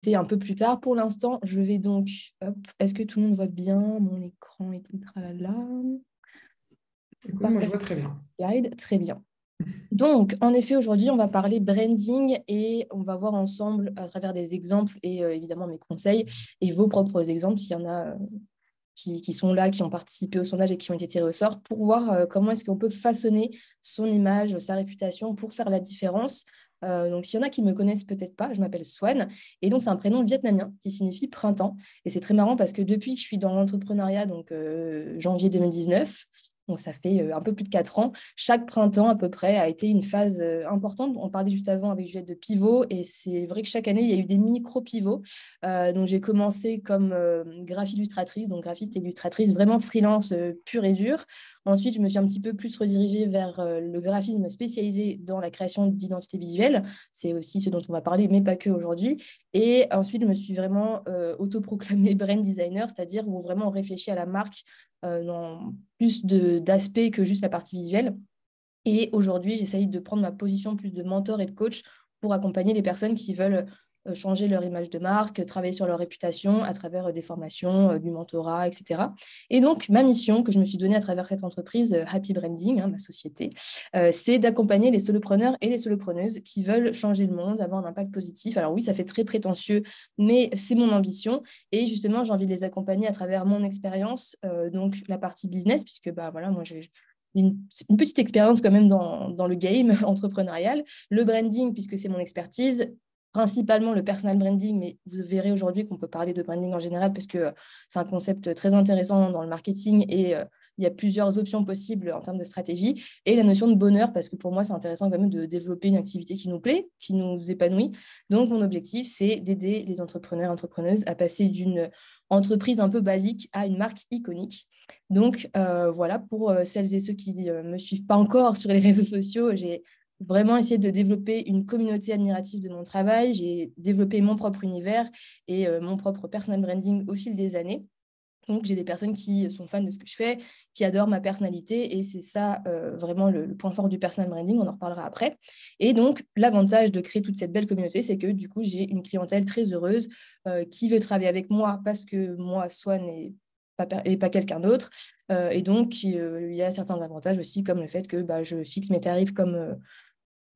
C'est un peu plus tard. Pour l'instant, je vais donc... Hop, est-ce que tout le monde voit bien mon écran et tout, tralala. Écoute, moi, je Partage vois très bien. slide, très bien. Donc, en effet, aujourd'hui, on va parler branding et on va voir ensemble à travers des exemples et évidemment mes conseils et vos propres exemples, s'il y en a qui sont là, qui ont participé au sondage et qui ont été tirés au sort, pour voir comment est-ce qu'on peut façonner son image, sa réputation pour faire la différence. Donc, s'il y en a qui ne me connaissent peut-être pas, je m'appelle Swan et donc c'est un prénom vietnamien qui signifie printemps. Et c'est très marrant parce que depuis que je suis dans l'entrepreneuriat, donc janvier 2019, donc ça fait un peu plus de 4 ans, chaque printemps à peu près a été une phase importante. On parlait juste avant avec Juliette de pivot et c'est vrai que chaque année, il y a eu des micro-pivots. Donc j'ai commencé comme graphiste illustratrice, donc graphiste et illustratrice vraiment freelance pure et dure. Ensuite, je me suis un petit peu plus redirigée vers le graphisme spécialisé dans la création d'identité visuelle. C'est aussi ce dont on va parler, mais pas que aujourd'hui. Et ensuite, je me suis vraiment autoproclamée brand designer, c'est-à-dire où vraiment on réfléchit à la marque dans plus d'aspects que juste la partie visuelle. Et aujourd'hui, j'essaye de prendre ma position plus de mentor et de coach pour accompagner les personnes qui veulent changer leur image de marque, travailler sur leur réputation à travers des formations, du mentorat, etc. Et donc, ma mission que je me suis donnée à travers cette entreprise, Happy Branding, hein, ma société, c'est d'accompagner les solopreneurs et les solopreneuses qui veulent changer le monde, avoir un impact positif. Alors oui, ça fait très prétentieux, mais c'est mon ambition. Et justement, j'ai envie de les accompagner à travers mon expérience, donc la partie business, puisque bah, voilà, moi, j'ai une petite expérience quand même dans le game entrepreneurial, le branding puisque c'est mon expertise, principalement le personal branding, mais vous verrez aujourd'hui qu'on peut parler de branding en général parce que c'est un concept très intéressant dans le marketing et il y a plusieurs options possibles en termes de stratégie et la notion de bonheur parce que pour moi c'est intéressant quand même de développer une activité qui nous plaît, qui nous épanouit. Donc mon objectif c'est d'aider les entrepreneurs, entrepreneuses à passer d'une entreprise un peu basique à une marque iconique. Donc voilà, pour celles et ceux qui ne me suivent pas encore sur les réseaux sociaux, j'ai vraiment essayé de développer une communauté admirative de mon travail. J'ai développé mon propre univers et mon propre personal branding au fil des années. Donc, j'ai des personnes qui sont fans de ce que je fais, qui adorent ma personnalité et c'est ça vraiment le point fort du personal branding, on en reparlera après. Et donc, l'avantage de créer toute cette belle communauté, c'est que du coup, j'ai une clientèle très heureuse qui veut travailler avec moi parce que moi, Swan et pas quelqu'un d'autre. Et donc, il y a certains avantages aussi, comme le fait que bah, je fixe mes tarifs comme,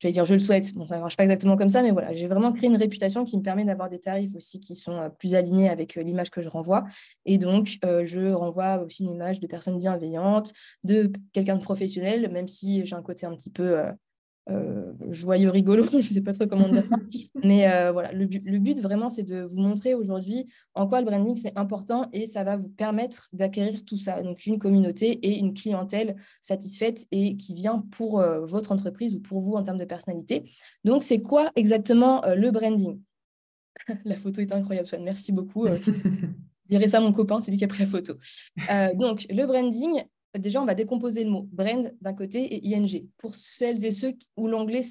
j'allais dire, je le souhaite. Bon, ça ne marche pas exactement comme ça, mais voilà, j'ai vraiment créé une réputation qui me permet d'avoir des tarifs aussi qui sont plus alignés avec l'image que je renvoie. Et donc, je renvoie aussi une image de personne bienveillante, de quelqu'un de professionnel, même si j'ai un côté un petit peu joyeux, rigolo, je ne sais pas trop comment dire ça. Mais voilà, le but vraiment, c'est de vous montrer aujourd'hui en quoi le branding, c'est important et ça va vous permettre d'acquérir tout ça. Donc, une communauté et une clientèle satisfaite et qui vient pour votre entreprise ou pour vous en termes de personnalité. Donc, c'est quoi exactement le branding? La photo est incroyable, Swan. Merci beaucoup. Je dirais ça à mon copain, c'est lui qui a pris la photo. Donc, le branding, déjà, on va décomposer le mot brand d'un côté et ing. Pour celles et ceux où l'anglais,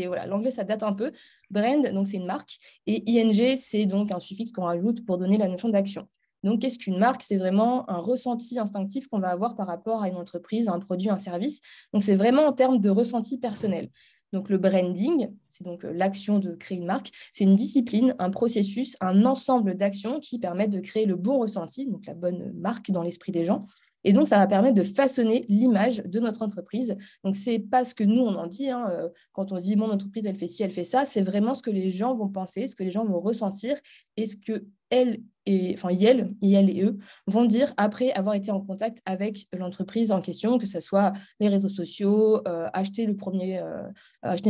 voilà, l'anglais, ça date un peu. Brand, donc c'est une marque, et ing, c'est donc un suffixe qu'on rajoute pour donner la notion d'action. Donc, qu'est-ce qu'une marque? C'est vraiment un ressenti instinctif qu'on va avoir par rapport à une entreprise, à un produit, un service. Donc, c'est vraiment en termes de ressenti personnel. Donc, le branding, c'est donc l'action de créer une marque. C'est une discipline, un processus, un ensemble d'actions qui permettent de créer le bon ressenti, donc la bonne marque dans l'esprit des gens. Et donc, ça va permettre de façonner l'image de notre entreprise. Donc, ce n'est pas ce que nous, on en dit. Hein, quand on dit, mon entreprise, elle fait ci, elle fait ça. C'est vraiment ce que les gens vont penser, ce que les gens vont ressentir et ce que ils et eux vont dire après avoir été en contact avec l'entreprise en question, que ce soit les réseaux sociaux, acheter une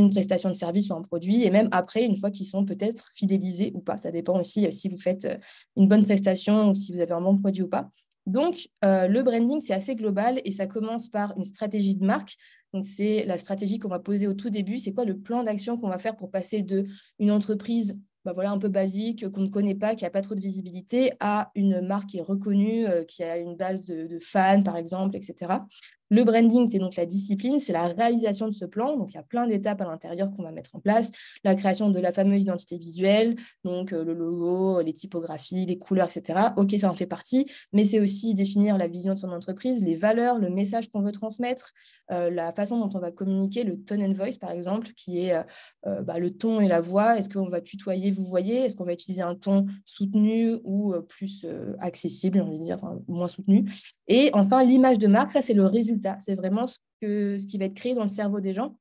prestation de service ou un produit, et même après, une fois qu'ils sont peut-être fidélisés ou pas. Ça dépend aussi si vous faites une bonne prestation ou si vous avez un bon produit ou pas. Donc, le branding, c'est assez global et ça commence par une stratégie de marque. Donc, c'est la stratégie qu'on va poser au tout début. C'est quoi le plan d'action qu'on va faire pour passer d'une entreprise bah voilà, un peu basique, qu'on ne connaît pas, qui n'a pas trop de visibilité, à une marque qui est reconnue, qui a une base de fans, par exemple, etc. Le branding, c'est donc la discipline, c'est la réalisation de ce plan. Donc, il y a plein d'étapes à l'intérieur qu'on va mettre en place. La création de la fameuse identité visuelle, donc le logo, les typographies, les couleurs, etc. OK, ça en fait partie, mais c'est aussi définir la vision de son entreprise, les valeurs, le message qu'on veut transmettre, la façon dont on va communiquer, le tone and voice, par exemple, qui est le ton et la voix. Est-ce qu'on va tutoyer, vous voyez? Est-ce qu'on va utiliser un ton soutenu ou plus accessible, on va dire, enfin, moins soutenu? Et enfin, l'image de marque, ça, c'est le résultat. C'est vraiment ce qui va être créé dans le cerveau des gens.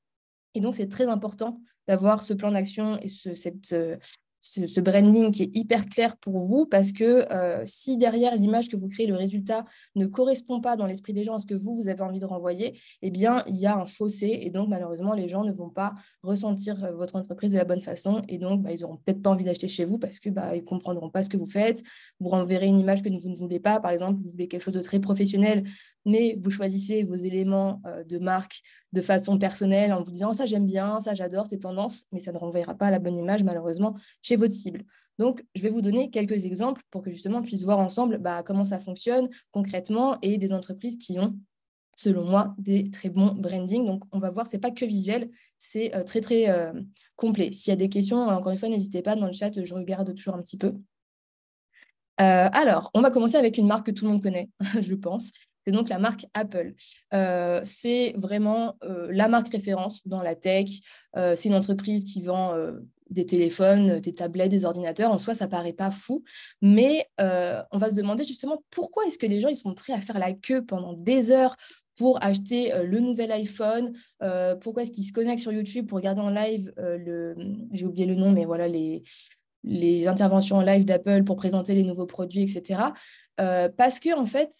Et donc, c'est très important d'avoir ce plan d'action et ce branding qui est hyper clair pour vous, parce que si derrière l'image que vous créez, le résultat ne correspond pas dans l'esprit des gens à ce que vous avez envie de renvoyer, eh bien, il y a un fossé. Et donc, malheureusement, les gens ne vont pas ressentir votre entreprise de la bonne façon. Et donc, ils n'auront peut-être pas envie d'acheter chez vous parce qu'ils ne comprendront pas ce que vous faites. Vous renverrez une image que vous ne voulez pas. Par exemple, vous voulez quelque chose de très professionnel, mais vous choisissez vos éléments de marque de façon personnelle en vous disant ça j'aime bien, ça j'adore, c'est tendance, mais ça ne renverra pas la bonne image malheureusement chez votre cible. Donc, je vais vous donner quelques exemples pour que justement on puisse voir ensemble comment ça fonctionne concrètement et des entreprises qui ont, selon moi, des très bons branding. Donc, on va voir, ce n'est pas que visuel, c'est très, très complet. S'il y a des questions, encore une fois, n'hésitez pas dans le chat, je regarde toujours un petit peu. Alors, on va commencer avec une marque que tout le monde connaît, je pense. C'est donc la marque Apple. C'est vraiment la marque référence dans la tech. C'est une entreprise qui vend des téléphones, des tablettes, des ordinateurs. En soi, ça ne paraît pas fou. Mais on va se demander justement pourquoi est-ce que les gens ils sont prêts à faire la queue pendant des heures pour acheter le nouvel iPhone. Pourquoi est-ce qu'ils se connectent sur YouTube pour regarder en live j'ai oublié le nom, mais voilà, les interventions en live d'Apple pour présenter les nouveaux produits, etc. Parce que en fait,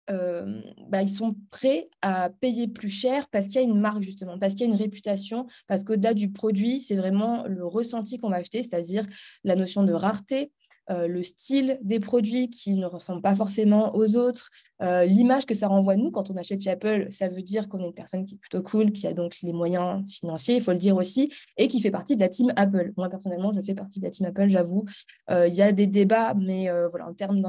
ils sont prêts à payer plus cher parce qu'il y a une marque, justement, parce qu'il y a une réputation, parce qu'au-delà du produit, c'est vraiment le ressenti qu'on va acheter, c'est-à-dire la notion de rareté, le style des produits qui ne ressemblent pas forcément aux autres, l'image que ça renvoie de nous quand on achète chez Apple, ça veut dire qu'on est une personne qui est plutôt cool, qui a donc les moyens financiers, il faut le dire aussi, et qui fait partie de la team Apple. Moi, personnellement, je fais partie de la team Apple, j'avoue. Il y a des débats, mais voilà, en termes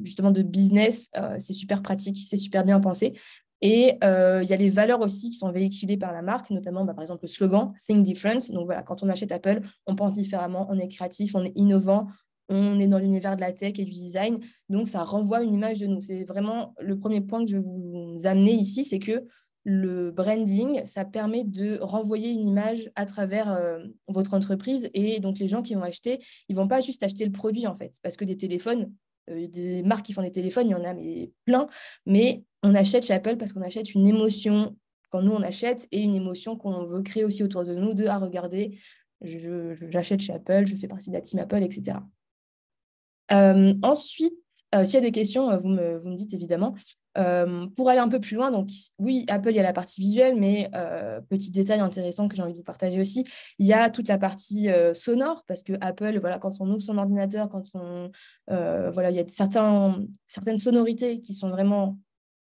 justement de business, c'est super pratique, c'est super bien pensé. Et il y a les valeurs aussi qui sont véhiculées par la marque, notamment par exemple le slogan Think Different. Donc voilà, quand on achète Apple, on pense différemment, on est créatif, on est innovant, on est dans l'univers de la tech et du design. Donc ça renvoie une image de nous. C'est vraiment le premier point que je vais vous amener ici, c'est que le branding, ça permet de renvoyer une image à travers votre entreprise. Et donc les gens qui vont acheter, ils ne vont pas juste acheter le produit en fait, parce que des téléphones, des marques qui font des téléphones, il y en a mais plein, mais on achète chez Apple parce qu'on achète une émotion quand nous on achète et une émotion qu'on veut créer aussi autour de nous, de regarder, j'achète chez Apple, je fais partie de la team Apple, etc. Ensuite, s'il y a des questions, vous me dites évidemment. Pour aller un peu plus loin, donc oui, Apple, il y a la partie visuelle, mais petit détail intéressant que j'ai envie de vous partager aussi, il y a toute la partie sonore, parce que Apple, voilà, quand on ouvre son ordinateur, voilà, il y a certaines sonorités qui sont vraiment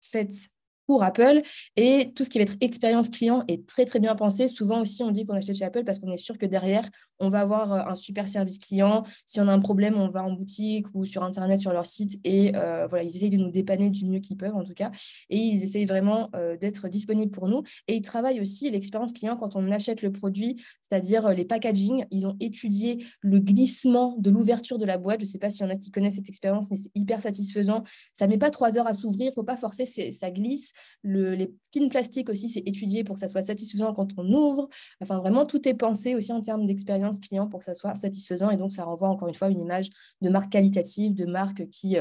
faites pour Apple, et tout ce qui va être expérience client est très très bien pensé. Souvent aussi on dit qu'on achète chez Apple parce qu'on est sûr que derrière on va avoir un super service client. Si on a un problème, on va en boutique ou sur internet sur leur site et voilà, ils essayent de nous dépanner du mieux qu'ils peuvent en tout cas, et ils essayent vraiment d'être disponibles pour nous. Et ils travaillent aussi l'expérience client quand on achète le produit, c'est-à-dire les packaging. Ils ont étudié le glissement de l'ouverture de la boîte. Je ne sais pas s'il y en a qui connaissent cette expérience, mais c'est hyper satisfaisant. Ça ne met pas 3 heures à s'ouvrir, il ne faut pas forcer, ça glisse. Les films plastiques aussi, c'est étudié pour que ça soit satisfaisant quand on ouvre. Enfin, vraiment, tout est pensé aussi en termes d'expérience client pour que ça soit satisfaisant. Et donc, ça renvoie encore une fois une image de marque qualitative, de marque qui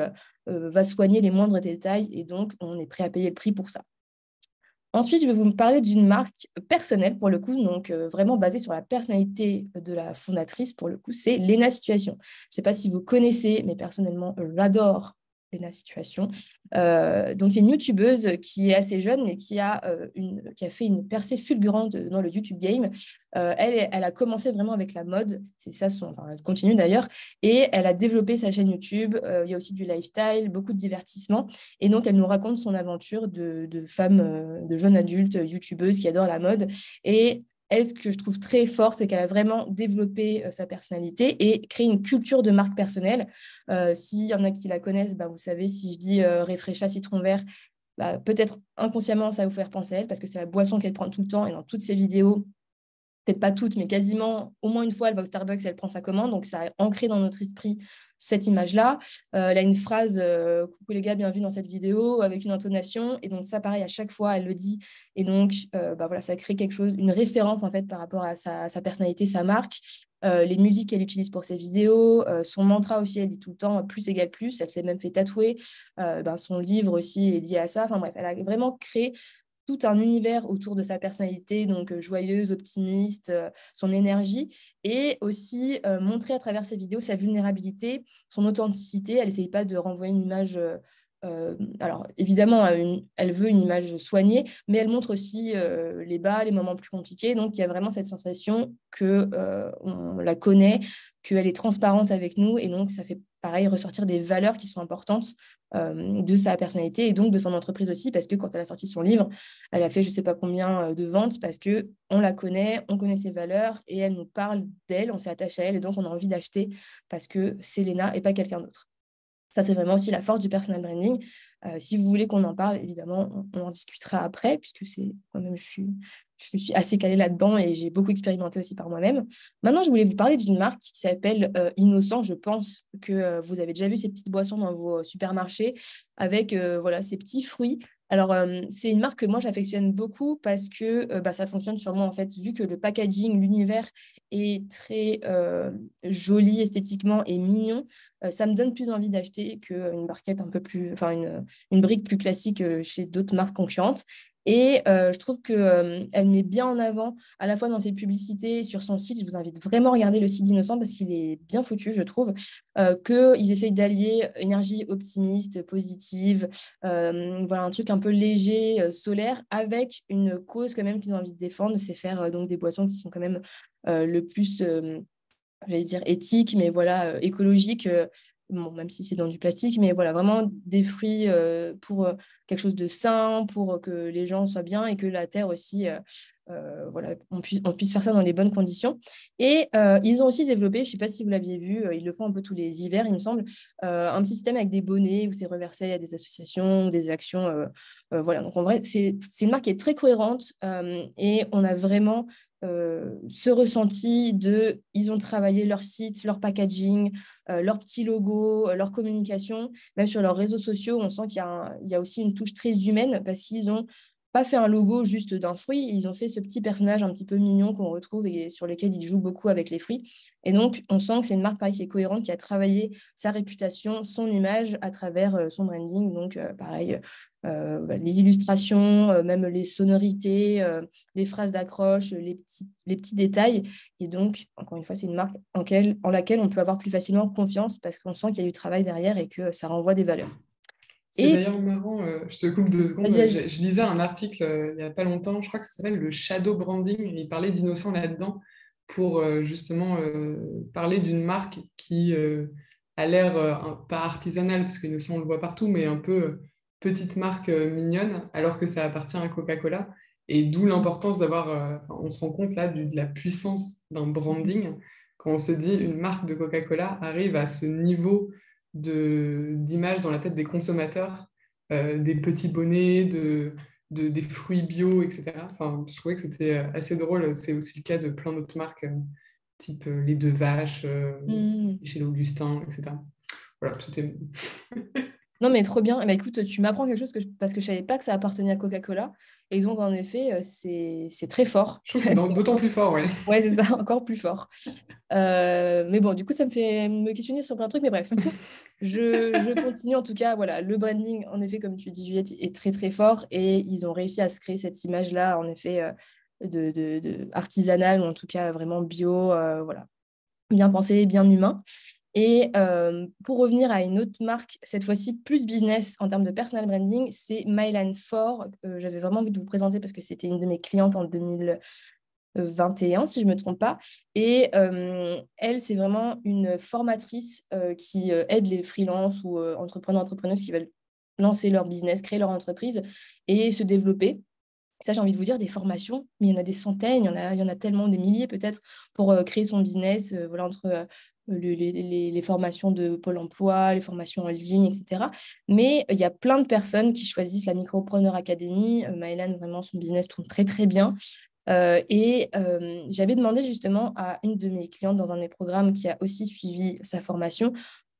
va soigner les moindres détails. Et donc, on est prêt à payer le prix pour ça. Ensuite, je vais vous parler d'une marque personnelle, pour le coup, donc vraiment basée sur la personnalité de la fondatrice, pour le coup, c'est Léna Situation. Je ne sais pas si vous connaissez, mais personnellement, j'adore Léna Situation. Donc, c'est une youtubeuse qui est assez jeune, mais qui a fait une percée fulgurante dans le YouTube game. Elle a commencé vraiment avec la mode, c'est ça elle continue d'ailleurs, et elle a développé sa chaîne YouTube. Il y a aussi du lifestyle, beaucoup de divertissement. Et donc, elle nous raconte son aventure de femme, de jeune adulte, youtubeuse qui adore la mode. Et elle, ce que je trouve très fort, c'est qu'elle a vraiment développé sa personnalité et créé une culture de marque personnelle. S'il y en a qui la connaissent, vous savez, si je dis Refresha Citron Vert, peut-être inconsciemment, ça va vous faire penser à elle parce que c'est la boisson qu'elle prend tout le temps et dans toutes ses vidéos, peut-être pas toutes, mais quasiment, au moins une fois, elle va au Starbucks et elle prend sa commande. Donc, ça a ancré dans notre esprit cette image-là. Elle a une phrase coucou les gars, bienvenue dans cette vidéo, avec une intonation. Et donc, ça, pareil, à chaque fois, elle le dit. Et donc, voilà, ça crée quelque chose, une référence, en fait, par rapport à sa personnalité, sa marque. Les musiques qu'elle utilise pour ses vidéos, son mantra aussi, elle dit tout le temps plus égale plus. Elle s'est même fait tatouer. Son livre aussi est lié à ça. Enfin bref, elle a vraiment créé tout un univers autour de sa personnalité, donc joyeuse, optimiste, son énergie, et aussi montrer à travers ses vidéos sa vulnérabilité, son authenticité. Elle n'essaye pas de renvoyer une image... alors, évidemment, elle veut une image soignée, mais elle montre aussi les bas, les moments plus compliqués. Donc, il y a vraiment cette sensation qu'on la connaît, qu'elle est transparente avec nous. Et donc, ça fait pareil ressortir des valeurs qui sont importantes de sa personnalité et donc de son entreprise aussi, parce que quand elle a sorti son livre, elle a fait je ne sais pas combien de ventes parce qu'on la connaît, on connaît ses valeurs et elle nous parle d'elle, on s'est attaché à elle et donc on a envie d'acheter parce que c'est Léna et pas quelqu'un d'autre. Ça, c'est vraiment aussi la force du personal branding. Si vous voulez qu'on en parle, évidemment, on en discutera après, puisque c'est quand même, je suis assez calée là-dedans et j'ai beaucoup expérimenté aussi par moi-même. Maintenant, je voulais vous parler d'une marque qui s'appelle Innocent. Je pense que vous avez déjà vu ces petites boissons dans vos supermarchés avec voilà, ces petits fruits. Alors, c'est une marque que moi, j'affectionne beaucoup parce que ça fonctionne sur moi, en fait, vu que le packaging, l'univers est très joli esthétiquement et mignon. Ça me donne plus envie d'acheter qu'une barquette un peu plus, enfin une brique plus classique chez d'autres marques concurrentes. Et je trouve qu'elle met bien en avant, à la fois dans ses publicités, sur son site. Je vous invite vraiment à regarder le site d'Innocent parce qu'il est bien foutu, je trouve, qu'ils essayent d'allier énergie optimiste, positive, voilà, un truc un peu léger, solaire, avec une cause quand même qu'ils ont envie de défendre, c'est faire donc des boissons qui sont quand même le plus j'allais dire éthique, mais voilà, écologique, bon, même si c'est dans du plastique, mais voilà, vraiment des fruits pour quelque chose de sain, pour que les gens soient bien et que la terre aussi, voilà, on puisse faire ça dans les bonnes conditions. Et ils ont aussi développé, je ne sais pas si vous l'aviez vu, ils le font un peu tous les hivers, il me semble, un petit système avec des bonnets où c'est reversé à des associations, des actions. Voilà, donc en vrai, c'est une marque qui est très cohérente et on a vraiment ce ressenti de ils ont travaillé leur site, leur packaging, leur petit logo, leur communication, même sur leurs réseaux sociaux, on sent il y a aussi une touche très humaine parce qu'ils n'ont pas fait un logo juste d'un fruit, ils ont fait ce petit personnage un petit peu mignon qu'on retrouve et sur lequel ils jouent beaucoup avec les fruits. Et donc, on sent que c'est une marque pareil, qui est cohérente, qui a travaillé sa réputation, son image à travers son branding. Donc, pareil, les illustrations, même les sonorités, les phrases d'accroche, les petits détails. Et donc, encore une fois, c'est une marque en laquelle on peut avoir plus facilement confiance parce qu'on sent qu'il y a eu travail derrière et que ça renvoie des valeurs. C'est Et d'ailleurs marrant, je te coupe 2 secondes, vas-y, vas-y. je lisais un article il n'y a pas longtemps, je crois que ça s'appelle le shadow branding, et il parlait d'innocent là-dedans pour justement parler d'une marque qui a l'air pas artisanale, parce qu'Innocent on le voit partout, mais un peu petite marque mignonne, alors que ça appartient à Coca-Cola, et d'où l'importance d'avoir, on se rend compte là de la puissance d'un branding, quand on se dit une marque de Coca-Cola arrive à ce niveau d'image dans la tête des consommateurs, des petits bonnets, des fruits bio, etc. Enfin, je trouvais que c'était assez drôle. C'est aussi le cas de plein d'autres marques, type Les Deux Vaches, Hmm. chez l'Augustin, etc. Voilà, c'était... Non, mais trop bien. Eh ben, écoute, tu m'apprends quelque chose parce que je ne savais pas que ça appartenait à Coca-Cola. Et donc, en effet, c'est très fort. Je trouve que c'est d'autant plus fort, ouais. Ouais, c'est ça, encore plus fort. Mais bon, du coup, ça me fait me questionner sur plein de trucs, mais bref. Je continue en tout cas. Voilà, le branding, en effet, comme tu dis, Juliette, est très très fort et ils ont réussi à se créer cette image-là, en effet, de artisanale ou en tout cas vraiment bio, voilà, bien pensé, bien humain. Et pour revenir à une autre marque, cette fois-ci plus business en termes de personal branding, c'est Mylan 4. J'avais vraiment envie de vous présenter parce que c'était une de mes clientes en 2021, si je ne me trompe pas. Et elle, c'est vraiment une formatrice qui aide les freelances ou entrepreneuses qui veulent lancer leur business, créer leur entreprise et se développer. Ça, j'ai envie de vous dire, des formations, mais il y en a des centaines, il y en a tellement, des milliers peut-être, pour créer son business, voilà, entre les formations de Pôle emploi, les formations en ligne, etc. Mais il y a plein de personnes qui choisissent la Micropreneur Academy. Maëlan, vraiment, son business tourne très, très bien. J'avais demandé justement à une de mes clientes dans un de mes programmes qui a aussi suivi sa formation,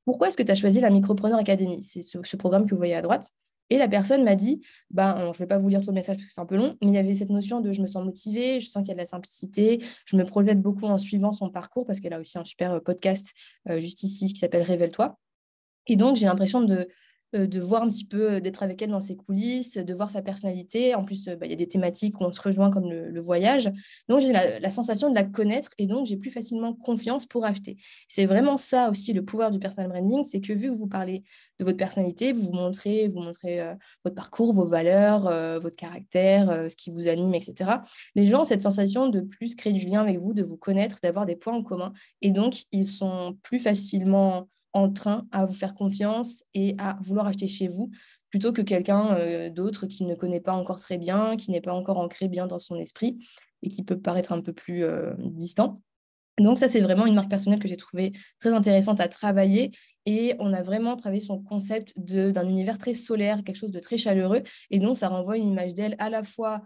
pourquoi est-ce que tu as choisi la Micropreneur Academy? C'est ce programme que vous voyez à droite. Et la personne m'a dit, ben, je ne vais pas vous lire tout le message parce que c'est un peu long, mais il y avait cette notion de je me sens motivée, je sens qu'il y a de la simplicité, je me projette beaucoup en suivant son parcours parce qu'elle a aussi un super podcast juste ici qui s'appelle Révèle-toi. Et donc, j'ai l'impression de voir un petit peu, d'être avec elle dans ses coulisses, de voir sa personnalité. En plus, il y a des thématiques où on se rejoint comme le voyage. Donc, j'ai la sensation de la connaître et donc j'ai plus facilement confiance pour acheter. C'est vraiment ça aussi le pouvoir du personal branding, c'est que vu que vous parlez de votre personnalité, vous montrez votre parcours, vos valeurs, votre caractère, ce qui vous anime, etc. Les gens ont cette sensation de plus créer du lien avec vous, de vous connaître, d'avoir des points en commun. Et donc, ils sont plus facilement en train à vous faire confiance et à vouloir acheter chez vous, plutôt que quelqu'un d'autre qui ne connaît pas encore très bien, qui n'est pas encore ancré bien dans son esprit et qui peut paraître un peu plus distant. Donc ça, c'est vraiment une marque personnelle que j'ai trouvée très intéressante à travailler et on a vraiment travaillé son concept d'un univers très solaire, quelque chose de très chaleureux et donc ça renvoie une image d'elle à la fois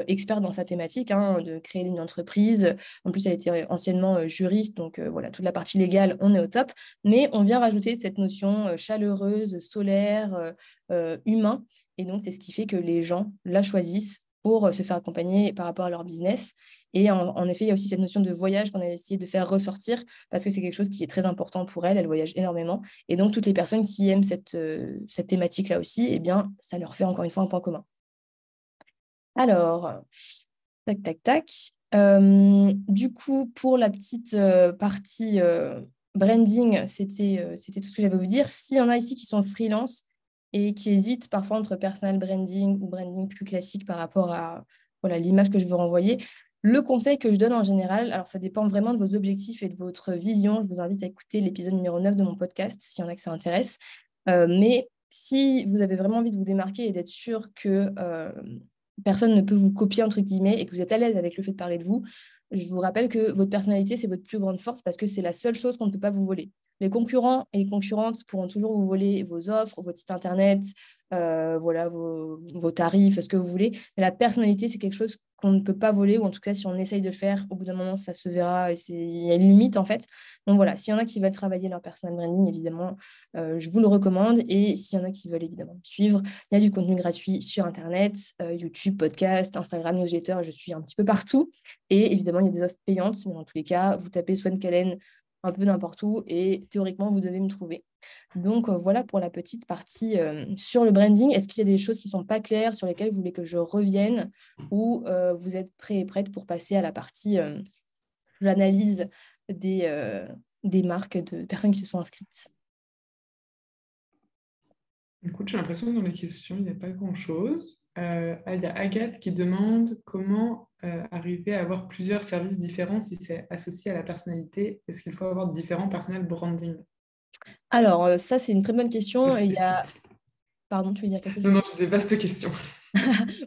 experte dans sa thématique, hein, de créer une entreprise. En plus, elle était anciennement juriste, donc voilà, toute la partie légale, on est au top, mais on vient rajouter cette notion chaleureuse, solaire, humain et donc c'est ce qui fait que les gens la choisissent pour se faire accompagner par rapport à leur business. Et en effet, il y a aussi cette notion de voyage qu'on a essayé de faire ressortir parce que c'est quelque chose qui est très important pour elle. Elle voyage énormément. Et donc, toutes les personnes qui aiment cette thématique-là aussi, eh bien, ça leur fait encore une fois un point commun. Alors, tac, tac, tac. Du coup, pour la petite partie branding, c'était tout ce que j'avais à vous dire. S'il y en a ici qui sont freelance et qui hésitent parfois entre personal branding ou branding plus classique par rapport à voilà, l'image que je veux renvoyer, le conseil que je donne en général, alors ça dépend vraiment de vos objectifs et de votre vision. Je vous invite à écouter l'épisode numéro 9 de mon podcast, s'il y en a que ça intéresse. Mais si vous avez vraiment envie de vous démarquer et d'être sûr que personne ne peut vous copier, entre guillemets, et que vous êtes à l'aise avec le fait de parler de vous, je vous rappelle que votre personnalité, c'est votre plus grande force parce que c'est la seule chose qu'on ne peut pas vous voler. Les concurrents et les concurrentes pourront toujours vous voler vos offres, votre site internet, voilà, vos tarifs, ce que vous voulez. Mais la personnalité, c'est quelque chose qu'on ne peut pas voler, ou en tout cas, si on essaye de le faire, au bout d'un moment, ça se verra et il y a une limite, en fait. Donc voilà, s'il y en a qui veulent travailler leur personal branding, évidemment, je vous le recommande. Et s'il y en a qui veulent évidemment me suivre, il y a du contenu gratuit sur Internet, YouTube, podcast, Instagram, newsletter, je suis un petit peu partout. Et évidemment, il y a des offres payantes, mais dans tous les cas, vous tapez Swan Kalen un peu n'importe où et théoriquement, vous devez me trouver. Donc voilà pour la petite partie sur le branding. Est-ce qu'il y a des choses qui ne sont pas claires, sur lesquelles vous voulez que je revienne ou vous êtes prêts et prêtes pour passer à la partie l'analyse des marques de personnes qui se sont inscrites? Écoute, j'ai l'impression que dans les questions, il n'y a pas grand-chose. Il y a Agathe qui demande comment arriver à avoir plusieurs services différents si c'est associé à la personnalité. Est-ce qu'il faut avoir différents personal branding? Alors, ça, c'est une très bonne question. Vaste Il y question. a... Pardon, tu veux dire quelque chose? Non, non, c'est vaste question.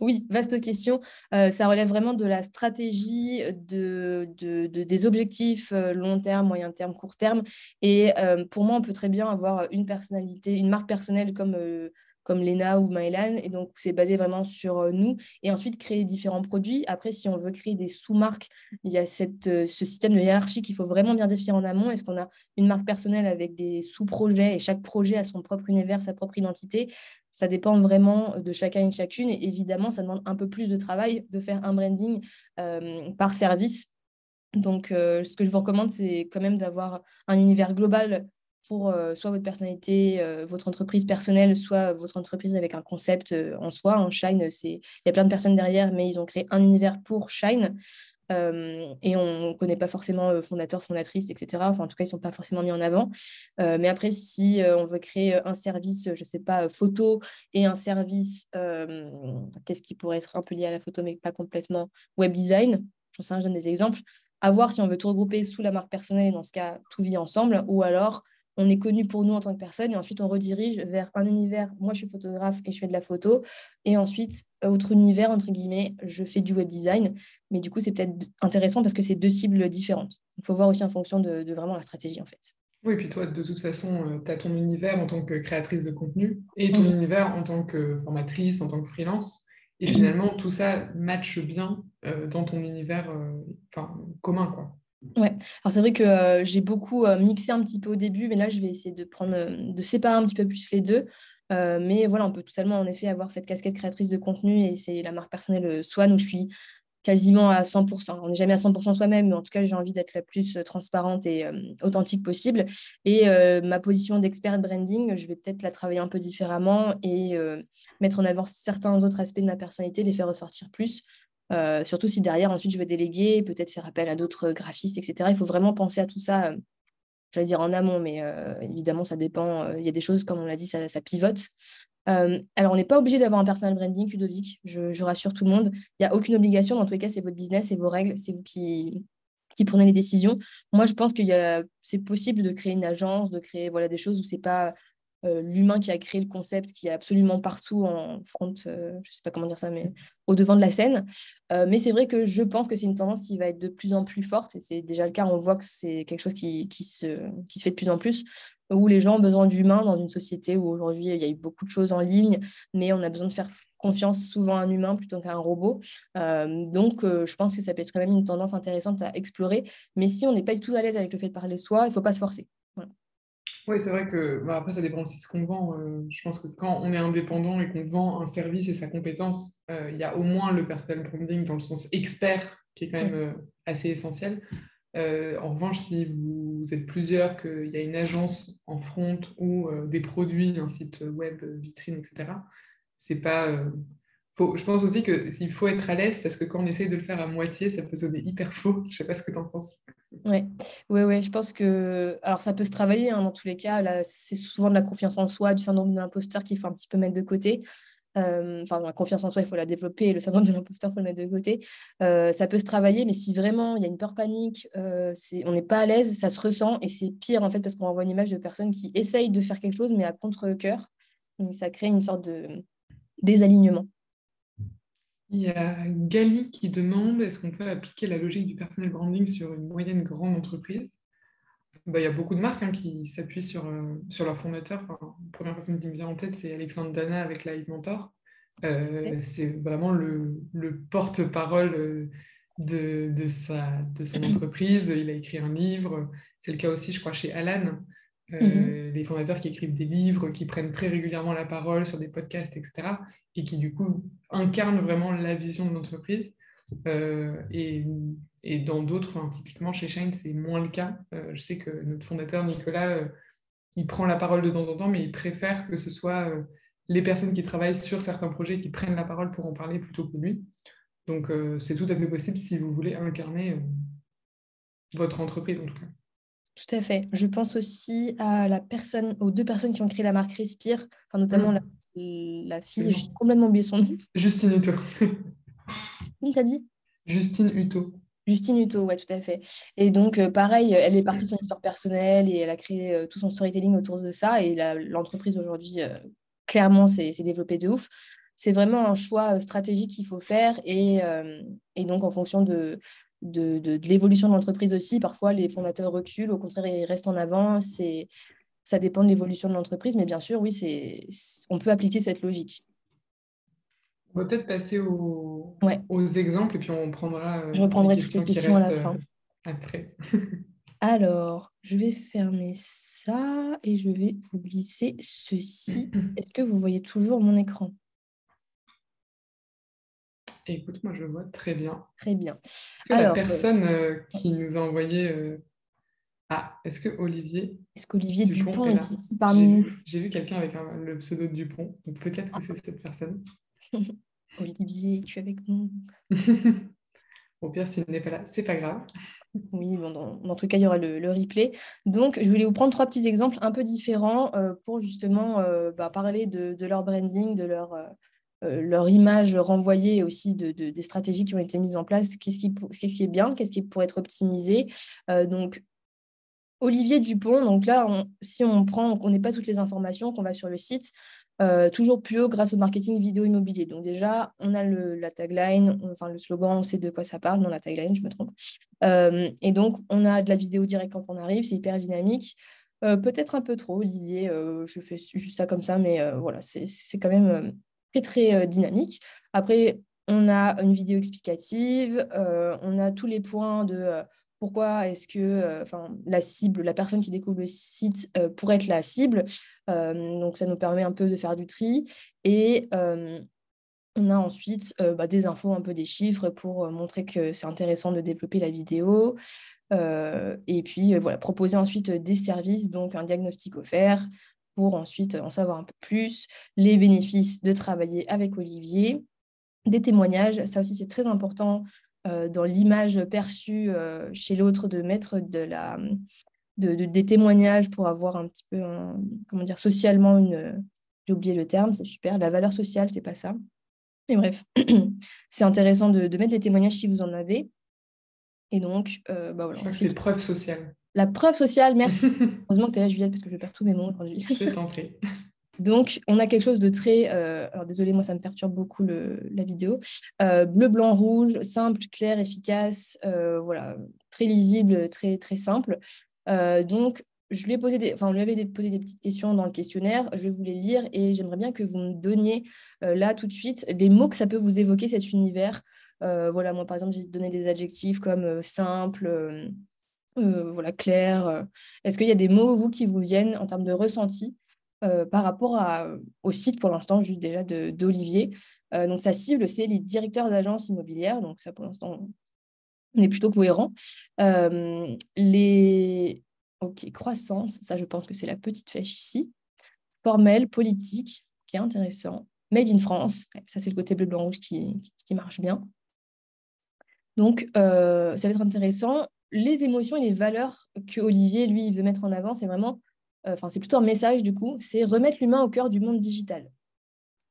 Oui, vaste question. Ça relève vraiment de la stratégie, des objectifs long terme, moyen terme, court terme. Et pour moi, on peut très bien avoir une personnalité, une marque personnelle comme Lena ou Maëlan. Et donc, c'est basé vraiment sur nous. Et ensuite, créer différents produits. Après, si on veut créer des sous-marques, il y a ce système de hiérarchie qu'il faut vraiment bien définir en amont. Est-ce qu'on a une marque personnelle avec des sous-projets et chaque projet a son propre univers, sa propre identité? Ça dépend vraiment de chacun et chacune. Et évidemment, ça demande un peu plus de travail de faire un branding par service. Donc, ce que je vous recommande, c'est quand même d'avoir un univers global pour soit votre personnalité, votre entreprise personnelle, soit votre entreprise avec un concept en soi. Un Shine, il y a plein de personnes derrière, mais ils ont créé un univers pour Shine. Et on ne connaît pas forcément fondateur, fondatrice, etc. Enfin, en tout cas, ils ne sont pas forcément mis en avant. Mais après, si on veut créer un service, je ne sais pas, photo et un service, qu'est-ce qui pourrait être un peu lié à la photo, mais pas complètement, web design, j'en sais rien, je donne des exemples, à voir si on veut tout regrouper sous la marque personnelle et dans ce cas, tout vit ensemble, ou alors on est connu pour nous en tant que personne et ensuite on redirige vers un univers. Moi, je suis photographe et je fais de la photo. Et ensuite, autre univers, entre guillemets, je fais du web design. Mais du coup, c'est peut-être intéressant parce que c'est deux cibles différentes. Il faut voir aussi en fonction de vraiment la stratégie, en fait. Oui, puis toi, de toute façon, tu as ton univers en tant que créatrice de contenu et ton Mhm. univers en tant que formatrice, en tant que freelance. Et finalement, tout ça matche bien dans ton univers enfin, commun, quoi. Ouais, alors c'est vrai que j'ai beaucoup mixé un petit peu au début, mais là je vais essayer de prendre, de séparer un petit peu plus les deux. Mais voilà, on peut totalement en effet avoir cette casquette créatrice de contenu et c'est la marque personnelle Swan où je suis quasiment à 100%. On n'est jamais à 100% soi-même, mais en tout cas j'ai envie d'être la plus transparente et authentique possible. Et ma position d'expert branding, je vais peut-être la travailler un peu différemment et mettre en avant certains autres aspects de ma personnalité, les faire ressortir plus. Surtout si derrière, ensuite, je veux déléguer, peut-être faire appel à d'autres graphistes, etc. Il faut vraiment penser à tout ça, j'allais dire en amont, mais évidemment, ça dépend. Il y a des choses, comme on l'a dit, ça pivote. Alors, on n'est pas obligé d'avoir un personal branding, Ludovic, je rassure tout le monde. Il n'y a aucune obligation. Dans tous les cas, c'est votre business, c'est vos règles, c'est vous qui prenez les décisions. Moi, je pense c'est possible de créer une agence, de créer voilà, des choses où c'est pas l'humain qui a créé le concept, qui est absolument partout en front, je ne sais pas comment dire ça, mais au devant de la scène. Mais c'est vrai que je pense que c'est une tendance qui va être de plus en plus forte, et c'est déjà le cas, on voit que c'est quelque chose qui se fait de plus en plus, où les gens ont besoin d'humains dans une société où aujourd'hui il y a eu beaucoup de choses en ligne, mais on a besoin de faire confiance souvent à un humain plutôt qu'à un robot. Donc, je pense que ça peut être quand même une tendance intéressante à explorer, mais si on n'est pas du tout à l'aise avec le fait de parler soi, il ne faut pas se forcer. Voilà. Oui, c'est vrai que bah, après, ça dépend aussi de ce qu'on vend. Je pense que quand on est indépendant et qu'on vend un service et sa compétence, il y a au moins le personal branding dans le sens expert qui est quand même Mm. assez essentiel. En revanche, si vous êtes plusieurs, qu'il y a une agence en front ou des produits, un site web, vitrine, etc., c'est pas. Je pense aussi qu'il faut être à l'aise parce que quand on essaye de le faire à moitié, ça peut sonner hyper faux. Je sais pas ce que tu en penses. Ouais. Ouais, ouais, je pense que. Alors, ça peut se travailler dans tous les cas. Là, c'est souvent de la confiance en soi, du syndrome de l'imposteur qu'il faut un petit peu mettre de côté. Enfin, la confiance en soi, il faut la développer et le syndrome de l'imposteur, il faut le mettre de côté. Ça peut se travailler, mais si vraiment il y a une peur panique, on n'est pas à l'aise, ça se ressent et c'est pire en fait parce qu'on envoie une image de personnes qui essayent de faire quelque chose mais à contre-cœur. Donc, ça crée une sorte de désalignement. Il y a Gali qui demande est-ce qu'on peut appliquer la logique du personal branding sur une moyenne grande entreprise? Bah, il y a beaucoup de marques qui s'appuient sur leur fondateur. Enfin, la première personne qui me vient en tête, c'est Alexandre Dana avec Live Mentor. Tout à fait. C'est vraiment le porte-parole de son entreprise. Il a écrit un livre. C'est le cas aussi, je crois, chez Alan. Mhm. Les fondateurs qui écrivent des livres, qui prennent très régulièrement la parole sur des podcasts, etc. Et qui, du coup, incarnent vraiment la vision de l'entreprise. Euh, et, et dans d'autres, enfin, typiquement chez Shine, c'est moins le cas. Je sais que notre fondateur, Nicolas, il prend la parole de temps en temps, mais il préfère que ce soit les personnes qui travaillent sur certains projets qui prennent la parole pour en parler plutôt que lui. Donc, c'est tout à fait possible si vous voulez incarner votre entreprise, en tout cas. Tout à fait. Je pense aussi aux deux personnes qui ont créé la marque Respire, enfin, notamment Hum, la fille, j'ai absolument. complètement oublié son nom. Justine Hutto. Qui t'a dit? Justine Hutto. Justine Hutto, ouais, tout à fait. Et donc, pareil, elle est partie de son histoire personnelle et elle a créé tout son storytelling autour de ça. Et l'entreprise aujourd'hui, clairement, s'est développée de ouf. C'est vraiment un choix stratégique qu'il faut faire. Et donc, en fonction de l'évolution de l'entreprise aussi, parfois les fondateurs reculent, au contraire, ils restent en avant. Ça dépend de l'évolution de l'entreprise. Mais bien sûr, oui, on peut appliquer cette logique. On va peut-être passer Ouais, aux exemples et puis on prendra je les reprendrai toutes les questions qui questions à restent la fin. après. Alors, je vais fermer ça et je vais vous glisser ceci. Est-ce que vous voyez toujours mon écran? Écoute, moi je vois très bien. Très bien. Est-ce que la Alors, personne qui nous a envoyé... Ah, est-ce que Olivier est-ce qu'Olivier Dupont Dupont est est là? ici parmi nous? J'ai vu quelqu'un avec le pseudo de Dupont, donc peut-être que c'est cette personne. Olivier, tu es avec nous? Au pire, s'il n'est pas là, c'est pas grave. Oui, bon, dans tout cas, il y aura le replay. Donc, je voulais vous prendre trois petits exemples un peu différents pour justement parler de leur branding, de leur image renvoyée et aussi des stratégies qui ont été mises en place. Qu'est-ce qui est bien? Qu'est-ce qui pourrait être optimisé? Donc, Olivier Dupont, donc là, si on prend, on n'est pas toutes les informations, qu'on va sur le site, toujours plus haut grâce au marketing vidéo immobilier. Donc déjà, on a la tagline, enfin le slogan, on sait de quoi ça parle, non la tagline, je me trompe. Et donc, on a de la vidéo directe quand on arrive, c'est hyper dynamique. Peut-être un peu trop, Olivier. Je fais juste ça comme ça, mais voilà, c'est quand même très, très dynamique. Après, on a une vidéo explicative, on a tous les points de pourquoi est-ce que la cible, la personne qui découvre le site pourrait être la cible. Donc, ça nous permet un peu de faire du tri. Et on a ensuite des infos, un peu des chiffres pour montrer que c'est intéressant de développer la vidéo. Et puis, voilà, proposer ensuite des services, donc un diagnostic offert pour ensuite en savoir un peu plus, les bénéfices de travailler avec Olivier, des témoignages. Ça aussi, c'est très important dans l'image perçue chez l'autre de mettre des témoignages pour avoir un petit peu, comment dire, socialement j'ai oublié le terme, c'est super, la valeur sociale, c'est pas ça. Mais bref, c'est intéressant de mettre des témoignages si vous en avez. Et donc, Je voilà, crois que ensuite, c'est preuve sociale. la preuve sociale, merci. Heureusement que tu es là, Juliette, parce que je perds tous mes mots aujourd'hui. Je t'en prie. Donc, on a quelque chose de très... alors, désolé, moi, ça me perturbe beaucoup la vidéo. Bleu, blanc, rouge, simple, clair, efficace, voilà, très lisible, très, très simple. Donc, je lui ai posé on lui avait posé des petites questions dans le questionnaire. Je vais vous les lire et j'aimerais bien que vous me donniez là tout de suite des mots que ça peut vous évoquer, cet univers. Voilà, moi, par exemple, j'ai donné des adjectifs comme simple, voilà, clair. Est-ce qu'il y a des mots, vous, qui vous viennent en termes de ressenti par rapport au site, pour l'instant, juste déjà d'Olivier? Donc, sa cible, c'est les directeurs d'agences immobilières. Donc, ça, pour l'instant, on est plutôt cohérent. Ok, croissance, ça, je pense que c'est la petite flèche ici. Formel, politique, qui est intéressant. Made in France, ouais, ça, c'est le côté bleu, blanc, rouge qui marche bien. Donc, ça va être intéressant. Les émotions et les valeurs que Olivier, lui, veut mettre en avant, c'est vraiment, c'est plutôt un message du coup, c'est remettre l'humain au cœur du monde digital.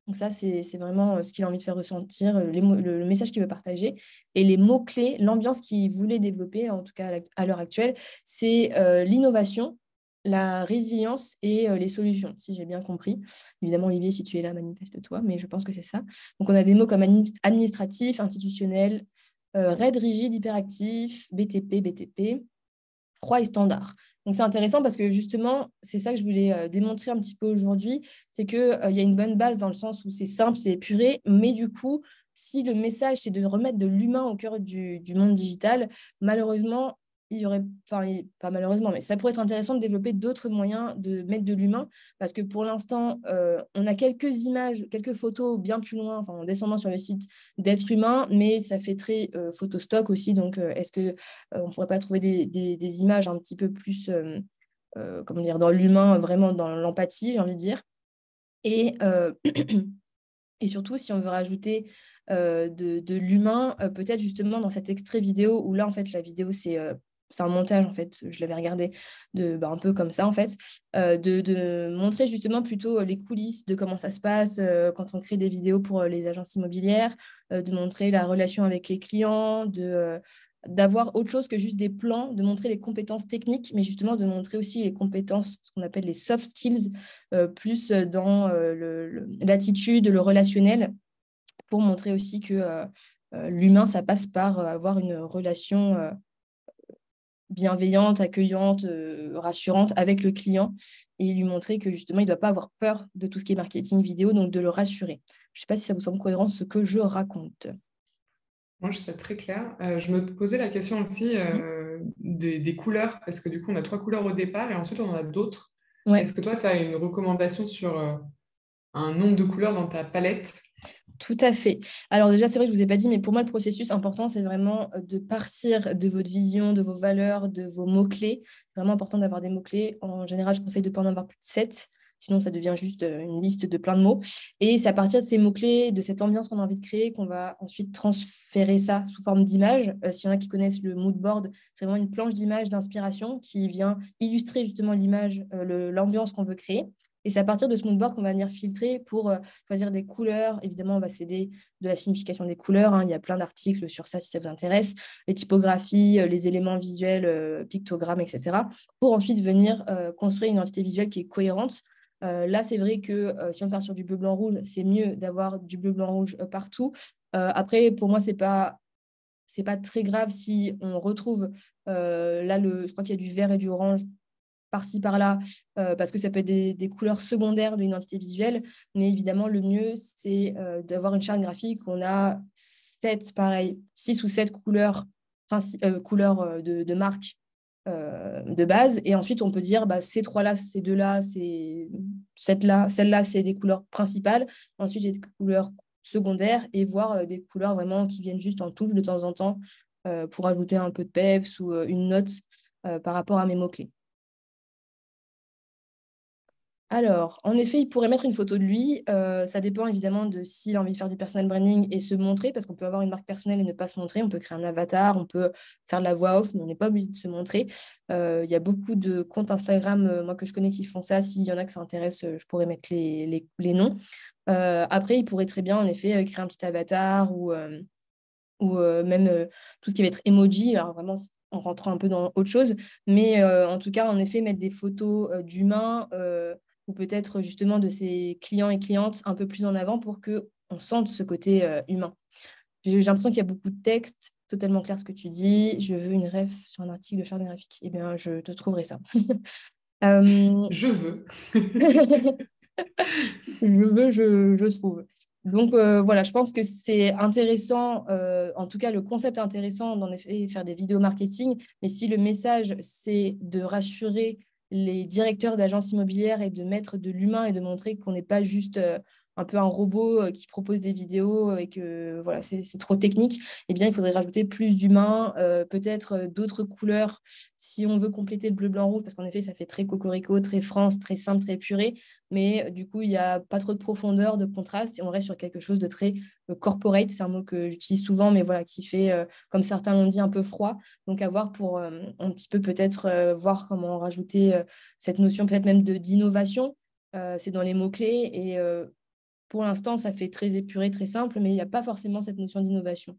Donc ça, c'est vraiment ce qu'il a envie de faire ressentir, le message qu'il veut partager. Et les mots-clés, l'ambiance qu'il voulait développer, en tout cas à l'heure actuelle, c'est l'innovation, la résilience et les solutions, si j'ai bien compris. Évidemment, Olivier, si tu es là, manifeste-toi, mais je pense que c'est ça. Donc on a des mots comme administratif, institutionnel, raide, rigide, hyperactif, BTP, froid et standard. Donc c'est intéressant parce que justement, c'est ça que je voulais démontrer un petit peu aujourd'hui, c'est qu'il y a une bonne base dans le sens où c'est simple, c'est épuré, mais du coup, si le message, c'est de remettre de l'humain au cœur du monde digital, malheureusement, il y aurait, pas malheureusement, mais ça pourrait être intéressant de développer d'autres moyens de mettre de l'humain, parce que pour l'instant, on a quelques images, quelques photos bien plus loin, enfin en descendant sur le site, d'êtres humains, mais ça fait très photo stock aussi, donc est-ce que on ne pourrait pas trouver des images un petit peu plus comment dire, dans l'humain, vraiment dans l'empathie, j'ai envie de dire. Et, et surtout, si on veut rajouter de l'humain, peut-être justement dans cet extrait vidéo, où là, en fait, la vidéo, c'est un montage, en fait, je l'avais regardé un peu comme ça, en fait, de montrer justement plutôt les coulisses de comment ça se passe quand on crée des vidéos pour les agences immobilières, de montrer la relation avec les clients, d'avoir autre chose que juste des plans, de montrer les compétences techniques, mais justement de montrer aussi les compétences, ce qu'on appelle les soft skills, plus dans l'attitude, le relationnel, pour montrer aussi que l'humain, ça passe par avoir une relation bienveillante, accueillante, rassurante avec le client et lui montrer que justement, il ne doit pas avoir peur de tout ce qui est marketing vidéo, donc de le rassurer. Je ne sais pas si ça vous semble cohérent ce que je raconte. Moi, je sais très clair. Je me posais la question aussi des couleurs, parce que du coup, on a 3 couleurs au départ et ensuite, on en a d'autres. Ouais. Est-ce que toi, tu as une recommandation sur un nombre de couleurs dans ta palette? Tout à fait. Alors déjà, c'est vrai que je ne vous ai pas dit, mais pour moi, le processus important, c'est vraiment de partir de votre vision, de vos valeurs, de vos mots-clés. C'est vraiment important d'avoir des mots-clés. En général, je conseille de ne pas en avoir plus de 7. Sinon, ça devient juste une liste de plein de mots. Et c'est à partir de ces mots-clés, de cette ambiance qu'on a envie de créer, qu'on va ensuite transférer ça sous forme d'image. S'il y en a qui connaissent le mood board, c'est vraiment une planche d'image d'inspiration qui vient illustrer justement l'image, l'ambiance qu'on veut créer. Et c'est à partir de ce mood board qu'on va venir filtrer pour choisir des couleurs. Évidemment, on va s'aider de la signification des couleurs. Il y a plein d'articles sur ça si ça vous intéresse. Les typographies, les éléments visuels, pictogrammes, etc. Pour ensuite venir construire une identité visuelle qui est cohérente. Là, c'est vrai que si on part sur du bleu, blanc, rouge, c'est mieux d'avoir du bleu, blanc, rouge partout. Après, pour moi, c'est pas très grave si on retrouve, là, je crois qu'il y a du vert et du orange. par-ci, par-là, parce que ça peut être des couleurs secondaires de l'identité visuelle. Mais évidemment, le mieux, c'est d'avoir une charte graphique où on a 6 ou 7 couleurs, couleurs de marque de base. Et ensuite, on peut dire ces trois-là, ces deux-là, cette-là, celle-là, c'est des couleurs principales. Ensuite, j'ai des couleurs secondaires et voir des couleurs vraiment qui viennent juste en touche de temps en temps pour ajouter un peu de peps ou une note par rapport à mes mots-clés. Alors, en effet, il pourrait mettre une photo de lui. Ça dépend évidemment de s'il a envie de faire du personal branding et se montrer, parce qu'on peut avoir une marque personnelle et ne pas se montrer. On peut créer un avatar, on peut faire de la voix off, mais on n'est pas obligé de se montrer. Il y a beaucoup de comptes Instagram, moi que je connais, qui font ça. S'il y en a que ça intéresse, je pourrais mettre les noms. Après, il pourrait très bien, en effet, créer un petit avatar ou même tout ce qui va être emoji. Alors vraiment, en rentrant un peu dans autre chose. Mais en tout cas, en effet, mettre des photos d'humains ou peut-être justement de ses clients et clientes un peu plus en avant pour qu'on sente ce côté humain. J'ai l'impression qu'il y a beaucoup de texte, totalement clair ce que tu dis. Je veux une ref sur un article de charte graphique. Eh bien, je te trouverai ça. Je veux. Je trouve. Donc voilà, je pense que c'est intéressant, en tout cas le concept est intéressant d'en effet faire des vidéos marketing, mais si le message c'est de rassurer les directeurs d'agences immobilières et de mettre de l'humain et de montrer qu'on n'est pas juste un peu un robot qui propose des vidéos et que voilà, c'est trop technique, eh bien il faudrait rajouter plus d'humain, peut-être d'autres couleurs si on veut compléter le bleu, blanc, rouge, parce qu'en effet ça fait très cocorico, très France, très simple, très puré, mais du coup, il n'y a pas trop de profondeur, de contraste, et on reste sur quelque chose de très corporate. C'est un mot que j'utilise souvent, mais voilà, qui fait, comme certains l'ont dit, un peu froid. Donc, à voir pour un petit peu peut-être voir comment rajouter cette notion peut-être même d'innovation. C'est dans les mots-clés, et pour l'instant, ça fait très épuré, très simple, mais il n'y a pas forcément cette notion d'innovation.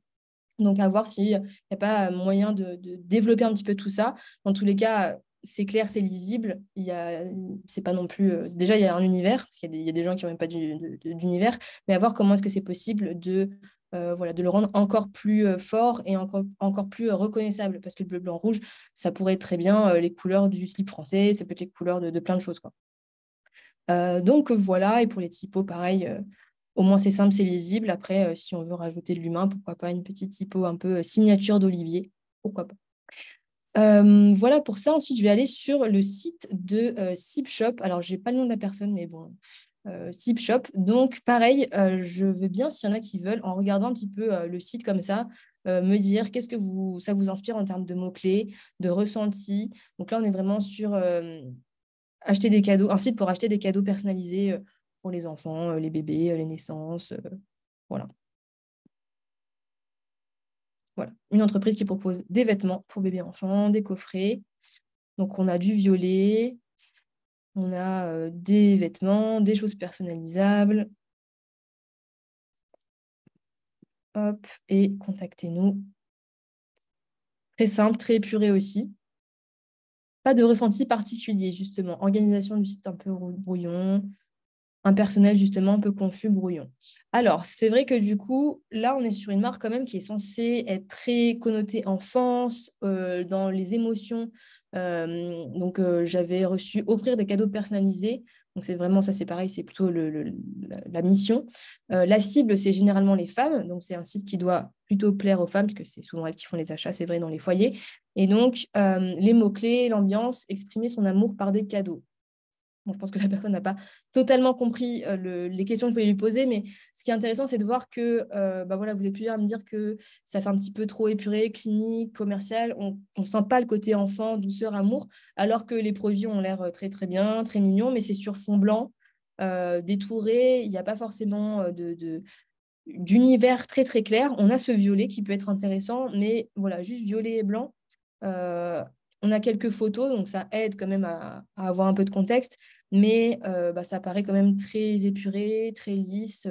Donc, à voir s'il n'y a pas moyen de développer un petit peu tout ça. Dans tous les cas, c'est clair, c'est lisible. C'est pas non plus. Déjà, il y a un univers, parce qu'il y a des gens qui n'ont même pas d'univers, mais à voir comment est-ce que c'est possible voilà, de le rendre encore plus fort et encore plus reconnaissable. Parce que le bleu, blanc, rouge, ça pourrait être très bien les couleurs du slip français, ça peut être les couleurs de plein de choses, quoi. Donc voilà, et pour les typos, pareil, au moins c'est simple, c'est lisible. Après, si on veut rajouter de l'humain, pourquoi pas une petite typo un peu signature d'Olivier, pourquoi pas. Voilà pour ça. Ensuite, je vais aller sur le site de Sipshop. Alors, je n'ai pas le nom de la personne, mais bon, Sipshop. Donc, pareil, je veux bien, s'il y en a qui veulent, en regardant un petit peu le site comme ça, me dire qu'est-ce que ça vous inspire en termes de mots-clés, de ressentis. Donc là, on est vraiment sur acheter des cadeaux, un site pour acheter des cadeaux personnalisés pour les enfants, les bébés, les naissances. Voilà. Voilà. Une entreprise qui propose des vêtements pour bébés et enfants, des coffrets. Donc, on a du violet, on a des vêtements, des choses personnalisables. Hop, et contactez-nous. Très simple, très épuré aussi. Pas de ressenti particulier, justement. Organisation du site un peu brouillon. Un personnel justement un peu confus, brouillon. Alors, c'est vrai que du coup, là, on est sur une marque quand même qui est censée être très connotée enfance, dans les émotions. Donc, j'avais reçu offrir des cadeaux personnalisés. Donc, c'est vraiment ça, c'est pareil, c'est plutôt la mission. La cible, c'est généralement les femmes. Donc, c'est un site qui doit plutôt plaire aux femmes, parce que c'est souvent elles qui font les achats, c'est vrai, dans les foyers. Et donc, les mots-clés, l'ambiance, exprimer son amour par des cadeaux. Bon, je pense que la personne n'a pas totalement compris les questions que je voulais lui poser, mais ce qui est intéressant, c'est de voir que voilà, vous êtes plusieurs à me dire que ça fait un petit peu trop épuré, clinique, commercial. On ne sent pas le côté enfant, douceur, amour, alors que les produits ont l'air très, très bien, très mignons, mais c'est sur fond blanc, détouré. Il n'y a pas forcément d'univers très, très clair. On a ce violet qui peut être intéressant, mais voilà, juste violet et blanc. On a quelques photos, donc ça aide quand même à avoir un peu de contexte, mais ça paraît quand même très épuré, très lisse,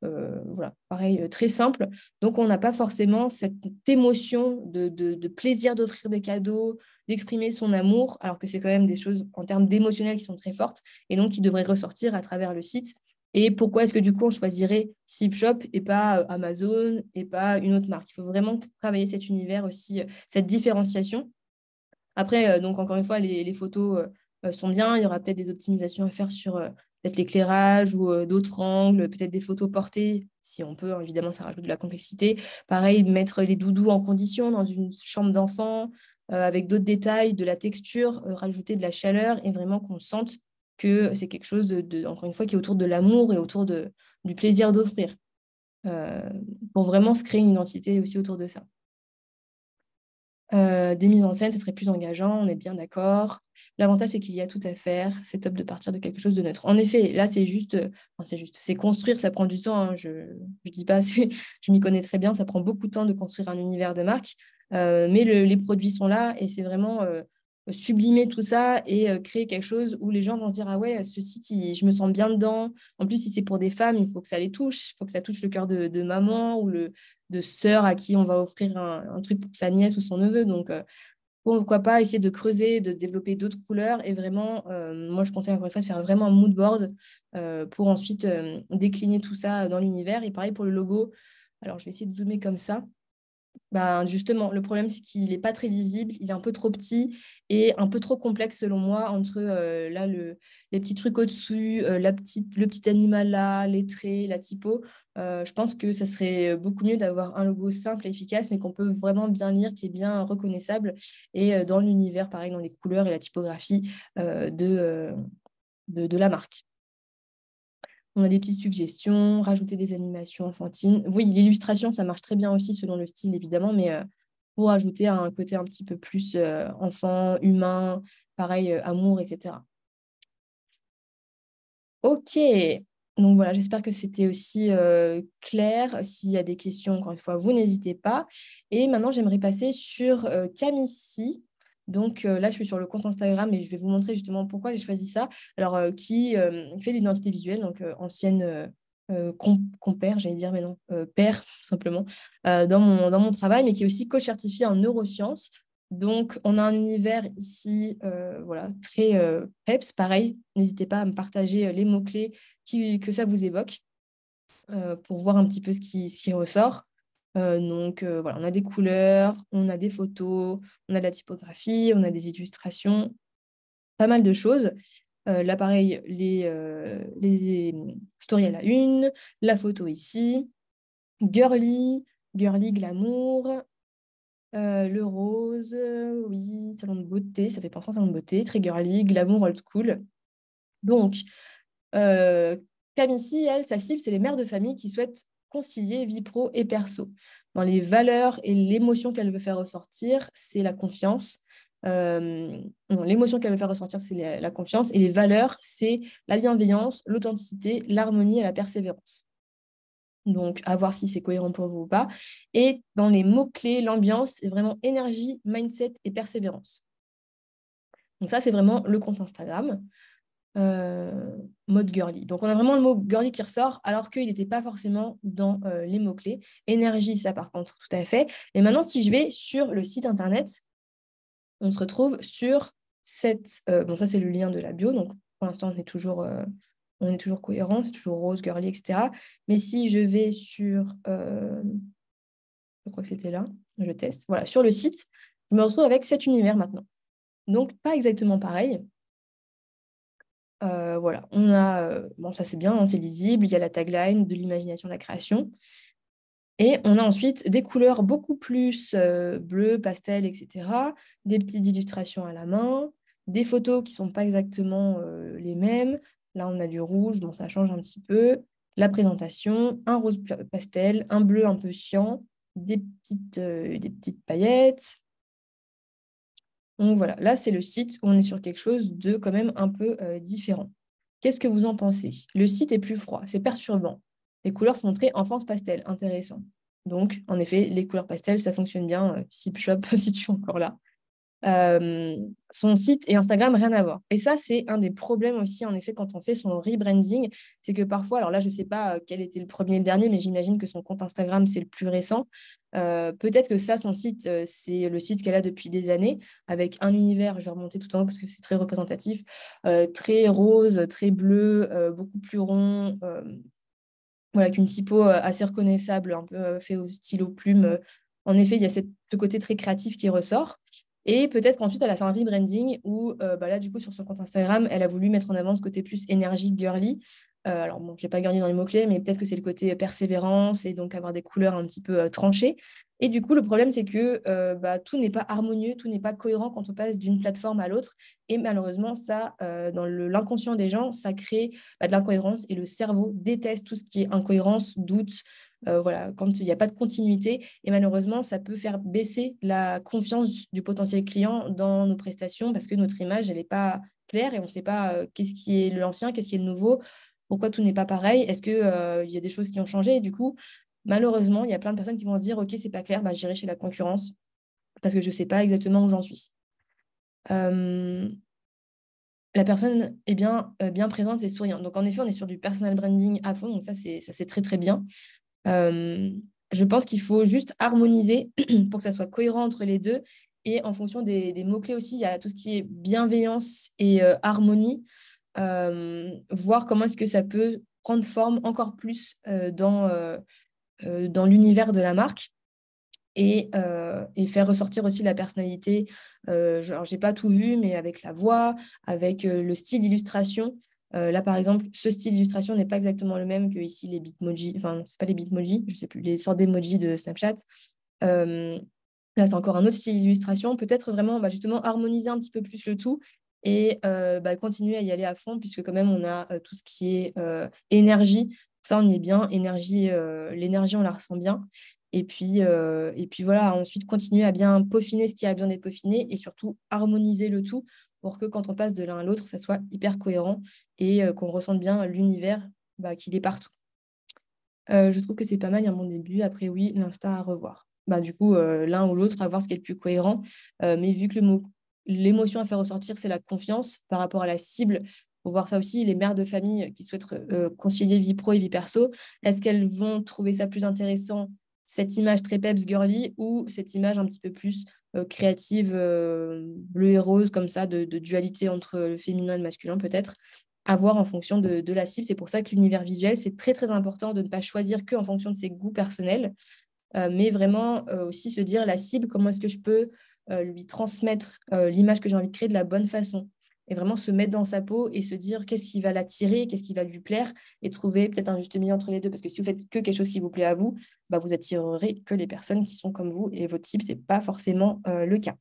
voilà, pareil, très simple. Donc, on n'a pas forcément cette émotion de plaisir d'offrir des cadeaux, d'exprimer son amour, alors que c'est quand même des choses en termes d'émotionnel qui sont très fortes et donc qui devraient ressortir à travers le site. Et pourquoi est-ce que du coup, on choisirait Sipshop et pas Amazon et pas une autre marque? Il faut vraiment travailler cet univers aussi, cette différenciation. Après, donc encore une fois, les photos, sont bien. Il y aura peut-être des optimisations à faire sur peut-être l'éclairage ou d'autres angles, peut-être des photos portées, si on peut, hein, évidemment, ça rajoute de la complexité. Pareil, mettre les doudous en condition dans une chambre d'enfant, avec d'autres détails, de la texture, rajouter de la chaleur et vraiment qu'on sente que c'est quelque chose, encore une fois, qui est autour de l'amour et autour du plaisir d'offrir, euh, pour vraiment se créer une identité aussi autour de ça. Des mises en scène, ce serait plus engageant, on est bien d'accord. L'avantage, c'est qu'il y a tout à faire. C'est top de partir de quelque chose de neutre. En effet, là, c'est construire, ça prend du temps, hein. Je ne dis pas, je m'y connais très bien, ça prend beaucoup de temps de construire un univers de marque. Mais les produits sont là et c'est vraiment sublimer tout ça et créer quelque chose où les gens vont se dire, ah ouais, ce site, je me sens bien dedans. En plus, si c'est pour des femmes, il faut que ça les touche, il faut que ça touche le cœur de maman ou de sœur à qui on va offrir un truc pour sa nièce ou son neveu. Donc, pourquoi pas essayer de creuser, de développer d'autres couleurs et vraiment, moi, je conseille encore une fois de faire vraiment un mood board pour ensuite décliner tout ça dans l'univers. Et pareil pour le logo. Alors, je vais essayer de zoomer comme ça. Ben, justement, le problème, c'est qu'il n'est pas très lisible, il est un peu trop petit et un peu trop complexe selon moi entre là, les petits trucs au-dessus, le petit animal là, les traits, la typo. Je pense que ça serait beaucoup mieux d'avoir un logo simple et efficace, mais qu'on peut vraiment bien lire, qui est bien reconnaissable. Et dans l'univers, pareil, dans les couleurs et la typographie de la marque. On a des petites suggestions, rajouter des animations enfantines. Oui, l'illustration, ça marche très bien aussi selon le style, évidemment, mais pour ajouter un côté un petit peu plus enfant, humain, pareil, amour, etc. Ok, donc voilà, j'espère que c'était aussi clair. S'il y a des questions, encore une fois, vous n'hésitez pas. Et maintenant, j'aimerais passer sur Camici. Donc là, je suis sur le compte Instagram et je vais vous montrer justement pourquoi j'ai choisi ça. Alors, qui fait des identités visuelles, donc ancienne compère, j'allais dire, mais non, père, tout simplement, dans mon travail, mais qui est aussi coach certifié en neurosciences. Donc, on a un univers ici, voilà, très peps. Pareil, n'hésitez pas à me partager les mots-clés que ça vous évoque pour voir un petit peu ce qui ressort. Donc, voilà, on a des couleurs, on a des photos, on a de la typographie, on a des illustrations, pas mal de choses. Là, pareil, les stories à la une, la photo ici, girly, girly glamour. Le rose, oui, salon de beauté, ça fait penser à un salon de beauté, très girly, glamour old school. Donc, euh, Camici, elle, sa cible, c'est les mères de famille qui souhaitent concilier vie pro et perso. Dans les valeurs et l'émotion qu'elle veut faire ressortir, c'est la confiance. Non, l'émotion qu'elle veut faire ressortir, c'est la confiance. Et les valeurs, c'est la bienveillance, l'authenticité, l'harmonie et la persévérance. Donc, à voir si c'est cohérent pour vous ou pas. Et dans les mots-clés, l'ambiance, c'est vraiment énergie, mindset et persévérance. Donc ça, c'est vraiment le compte Instagram, mode girly. Donc, on a vraiment le mot girly qui ressort, alors qu'il n'était pas forcément dans les mots-clés. Énergie, ça par contre, tout à fait. Et maintenant, si je vais sur le site Internet, on se retrouve sur cette... bon, ça, c'est le lien de la bio. Donc, pour l'instant, on est toujours cohérent, c'est toujours rose, girly, etc. Mais si je vais sur... je crois que c'était là, je teste. Voilà, sur le site, je me retrouve avec cet univers maintenant. Donc, pas exactement pareil. Voilà, on a, bon, ça c'est bien, hein, c'est lisible, il y a la tagline de l'imagination de la création. Et on a ensuite des couleurs beaucoup plus bleu, pastel, etc. Des petites illustrations à la main, des photos qui ne sont pas exactement les mêmes. Là, on a du rouge, donc ça change un petit peu. La présentation, un rose pastel, un bleu un peu cyan, des petites paillettes. Donc voilà, là, c'est le site où on est sur quelque chose de quand même un peu différent. Qu'est-ce que vous en pensez? Le site est plus froid, c'est perturbant. Les couleurs font très enfance pastel, intéressant. Donc, en effet, les couleurs pastel, ça fonctionne bien. Sip Shop, si tu es encore là. Son site et Instagram, rien à voir. Et ça, c'est un des problèmes aussi, en effet, quand on fait son rebranding, c'est que parfois, alors là, je ne sais pas quel était le premier et le dernier, mais j'imagine que son compte Instagram, c'est le plus récent. Peut-être que ça, son site, c'est le site qu'elle a depuis des années, avec un univers, je vais remonter tout en haut parce que c'est très représentatif, très rose, très bleu, beaucoup plus rond, voilà, avec une typo assez reconnaissable, un peu fait au stylo plume. En effet, il y a ce côté très créatif qui ressort. Et peut-être qu'ensuite, elle a fait un rebranding où, là, du coup, sur son compte Instagram, elle a voulu mettre en avant ce côté plus énergie girly. Alors, bon, je n'ai pas gagné dans les mots-clés, mais peut-être que c'est le côté persévérance et donc avoir des couleurs un petit peu tranchées. Et du coup, le problème, c'est que tout n'est pas harmonieux, tout n'est pas cohérent quand on passe d'une plateforme à l'autre. Et malheureusement, ça, dans l'inconscient des gens, ça crée de l'incohérence et le cerveau déteste tout ce qui est incohérence, doute. Voilà, quand il n'y a pas de continuité. Et malheureusement, ça peut faire baisser la confiance du potentiel client dans nos prestations parce que notre image, elle n'est pas claire et on ne sait pas qu'est-ce qui est l'ancien, qu'est-ce qui est le nouveau, pourquoi tout n'est pas pareil, est-ce qu'il y a des choses qui ont changé. Et du coup, malheureusement, il y a plein de personnes qui vont se dire, OK, c'est pas clair, bah, j'irai chez la concurrence parce que je ne sais pas exactement où j'en suis. Euh, la personne est bien présente et souriante. Donc, en effet, on est sur du personal branding à fond. Donc, ça, c'est très, très bien. Euh, je pense qu'il faut juste harmoniser pour que ça soit cohérent entre les deux. Et en fonction des mots-clés aussi, il y a tout ce qui est bienveillance et harmonie. Voir comment est-ce que ça peut prendre forme encore plus dans l'univers de la marque et faire ressortir aussi la personnalité. Alors, j'ai pas tout vu, mais avec la voix, avec le style d'illustration. Là, par exemple, ce style d'illustration n'est pas exactement le même que ici les Bitmoji. Enfin, c'est pas les Bitmoji, je sais plus, les sortes d'emojis de Snapchat. Euh, Là, c'est encore un autre style d'illustration. Peut-être vraiment, justement, harmoniser un petit peu plus le tout et continuer à y aller à fond, puisque quand même, on a tout ce qui est énergie. Ça, on y est bien. Énergie, l'énergie, on la ressent bien. Et puis voilà, ensuite, continuer à bien peaufiner ce qui a besoin d'être peaufiné et surtout harmoniser le tout pour que quand on passe de l'un à l'autre, ça soit hyper cohérent et qu'on ressente bien l'univers qu'il est partout. Je trouve que c'est pas mal, il y a un bon début. Après, oui, l'Insta à revoir. Du coup, l'un ou l'autre, à voir ce qui est le plus cohérent. Mais vu que l'émotion à faire ressortir, c'est la confiance par rapport à la cible, il faut voir ça aussi. Les mères de famille qui souhaitent concilier vie pro et vie perso, est-ce qu'elles vont trouver ça plus intéressant, cette image très peps girly, ou cette image un petit peu plus créative, bleu et rose, comme ça, de dualité entre le féminin et le masculin, peut-être à voir en fonction de la cible. C'est pour ça que l'univers visuel, c'est très, très important de ne pas choisir que en fonction de ses goûts personnels, mais vraiment aussi se dire la cible, comment est-ce que je peux lui transmettre l'image que j'ai envie de créer de la bonne façon. Et vraiment se mettre dans sa peau et se dire qu'est-ce qui va l'attirer, qu'est-ce qui va lui plaire, et trouver peut-être un juste milieu entre les deux. Parce que si vous faites que quelque chose qui vous plaît à vous, vous attirerez que les personnes qui sont comme vous, et votre cible, ce n'est pas forcément le cas.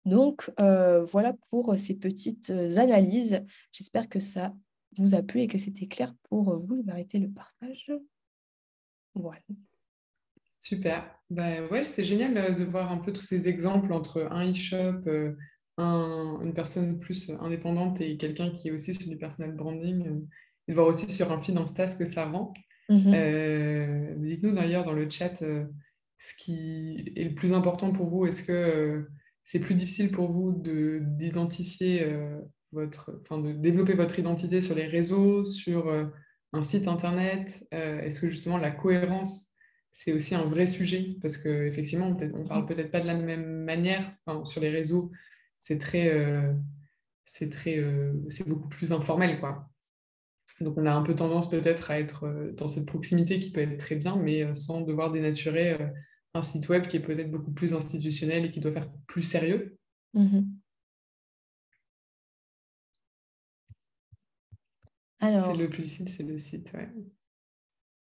Donc, voilà pour ces petites analyses. J'espère que ça vous a plu et que c'était clair pour vous. Je vais arrêter le partage. Voilà. Super. Bah, ouais, c'est génial de voir un peu tous ces exemples entre un e-shop, une personne plus indépendante et quelqu'un qui est aussi sur du personal branding, et de voir aussi sur un feed Insta ce que ça rend. Mhm. Dites-nous d'ailleurs dans le chat ce qui est le plus important pour vous. Est-ce que c'est plus difficile pour vous d'identifier enfin, de développer votre identité sur les réseaux, sur un site internet? Est-ce que justement la cohérence, c'est aussi un vrai sujet? Parce qu'effectivement, on parle peut-être pas de la même manière. Enfin, sur les réseaux, c'est c'est beaucoup plus informel, quoi. Donc, on a un peu tendance peut-être à être dans cette proximité qui peut être très bien, mais sans devoir dénaturer un site web qui est peut-être beaucoup plus institutionnel et qui doit faire plus sérieux. Mhm. C'est Alors, le plus difficile, c'est le site. Ouais.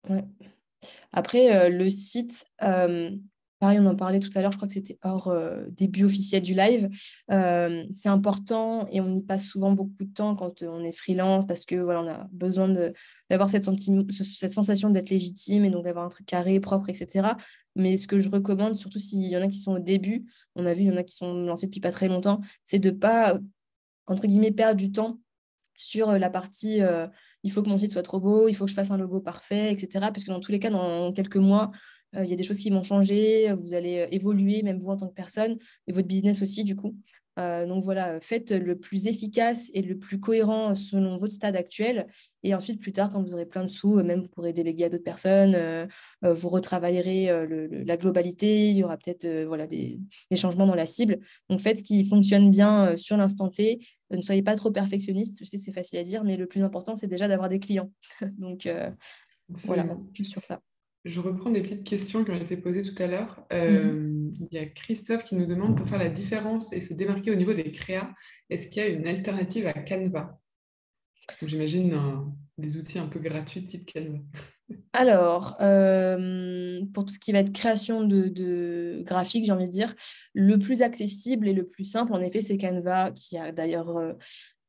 ouais. Après, le site, pareil, on en parlait tout à l'heure, je crois que c'était hors début officiel du live. C'est important et on y passe souvent beaucoup de temps quand on est freelance parce que voilà, on a besoin d'avoir cette sensation d'être légitime et donc d'avoir un truc carré, propre, etc. Mais ce que je recommande, surtout s'il y en a qui sont au début, on a vu, il y en a qui sont lancés depuis pas très longtemps, c'est de ne pas, entre guillemets, perdre du temps sur la partie il faut que mon site soit trop beau, il faut que je fasse un logo parfait, etc. Parce que dans tous les cas, dans quelques mois, il y a des choses qui vont changer, vous allez évoluer, même vous en tant que personne, et votre business aussi, du coup. Donc voilà, faites le plus efficace et le plus cohérent selon votre stade actuel. Et ensuite, plus tard, quand vous aurez plein de sous, même vous pourrez déléguer à d'autres personnes, vous retravaillerez la globalité, il y aura peut-être voilà, des changements dans la cible. Donc faites ce qui fonctionne bien sur l'instant T, ne soyez pas trop perfectionniste. Je sais que c'est facile à dire, mais le plus important, c'est déjà d'avoir des clients. Donc, voilà, Absolument. plus sur ça. Je reprends des petites questions qui ont été posées tout à l'heure. Mhm. il y a Christophe qui nous demande, pour faire la différence et se démarquer au niveau des créas, est-ce qu'il y a une alternative à Canva? Donc, j'imagine des outils un peu gratuits type Canva. Alors, pour tout ce qui va être création de graphiques, j'ai envie de dire, le plus accessible et le plus simple, en effet, c'est Canva, qui a d'ailleurs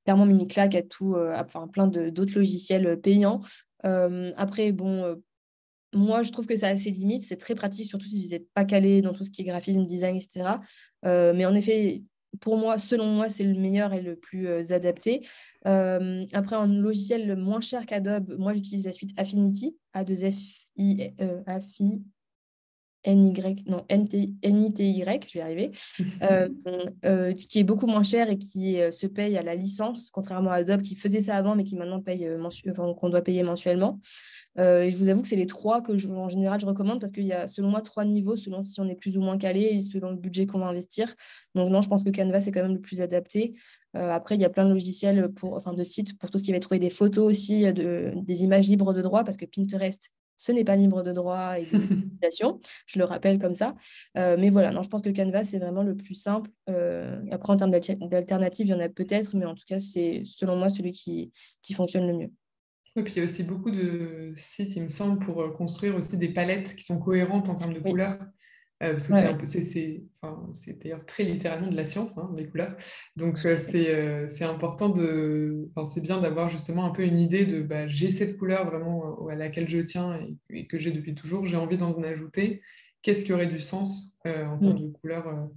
clairement mis une claque à tout, enfin, plein d'autres logiciels payants. Après, bon, moi, je trouve que ça a ses limites. C'est très pratique, surtout si vous n'êtes pas calé dans tout ce qui est graphisme, design, etc. Mais en effet, pour moi, selon moi, c'est le meilleur et le plus adapté. Après, un logiciel moins cher qu'Adobe, moi, j'utilise la suite Affinity, A2FI, NY, non, NITY, je vais y arriver, euh, qui est beaucoup moins cher et qui se paye à la licence, contrairement à Adobe qui faisait ça avant, mais qui maintenant paye enfin, qu'on doit payer mensuellement. Et je vous avoue que c'est les trois que, en général, je recommande parce qu'il y a, selon moi, trois niveaux, selon si on est plus ou moins calé et selon le budget qu'on va investir. Donc non, je pense que Canva, c'est quand même le plus adapté. Après, il y a plein de logiciels, enfin de sites pour tout ce qui va trouver des photos aussi, des images libres de droit, parce que Pinterest, ce n'est pas libre de droit et de d'utilisation. Je le rappelle comme ça. Mais voilà, non, je pense que Canva, c'est vraiment le plus simple. Après, en termes d'alternatives, il y en a peut-être, mais en tout cas, c'est selon moi celui qui fonctionne le mieux. Et puis il y a aussi beaucoup de sites, il me semble, pour construire aussi des palettes qui sont cohérentes en termes de Oui, couleurs. Parce que ouais, c'est un ouais. peu, enfin, c'est d'ailleurs très littéralement de la science, hein, les couleurs. Donc c'est important enfin, c'est bien d'avoir justement un peu une idée de bah, j'ai cette couleur vraiment à laquelle je tiens et que j'ai depuis toujours, j'ai envie d'en ajouter. Qu'est-ce qui aurait du sens en termes Mm. de couleurs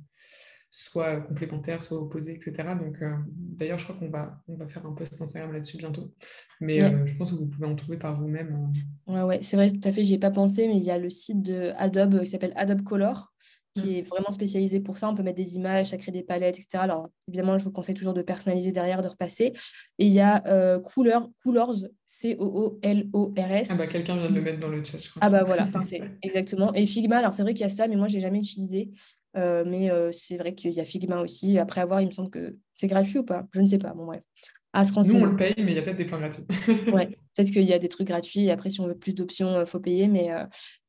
soit complémentaires, soit opposés, etc. Donc, d'ailleurs, je crois qu'on va faire un post Instagram là-dessus bientôt. Mais Ouais. je pense que vous pouvez en trouver par vous-même. Ouais, ouais, c'est vrai, tout à fait, j'y ai pas pensé, mais il y a le site de Adobe qui s'appelle Adobe Color, qui est vraiment spécialisé pour ça. On peut mettre des images, ça crée des palettes, etc. Alors, évidemment, je vous conseille toujours de personnaliser derrière, de repasser. Et il y a Colors, Ah Colors. bah, quelqu'un vient de le mettre dans le chat, je crois. Ah bah voilà, parfait, exactement. Et Figma, alors c'est vrai qu'il y a ça, mais moi, je n'ai jamais utilisé. Mais c'est vrai qu'il y a Figma aussi. Après avoir, il me semble que c'est gratuit ou pas? Je ne sais pas. Bon, bref, à se Nous, on renseigner. le paye, mais il y a peut-être des points gratuits. Ouais, peut-être qu'il y a des trucs gratuits et après, si on veut plus d'options, il faut payer. Mais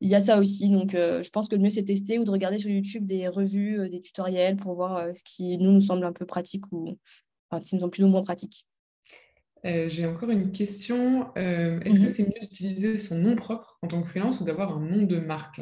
il y a ça aussi. Donc, je pense que le mieux, c'est de tester ou de regarder sur YouTube des revues, des tutoriels pour voir ce qui nous semble un peu pratique ou enfin, qui nous sont plus ou moins pratiques. J'ai encore une question. Est-ce que Mhm. c'est mieux d'utiliser son nom propre en tant que freelance ou d'avoir un nom de marque?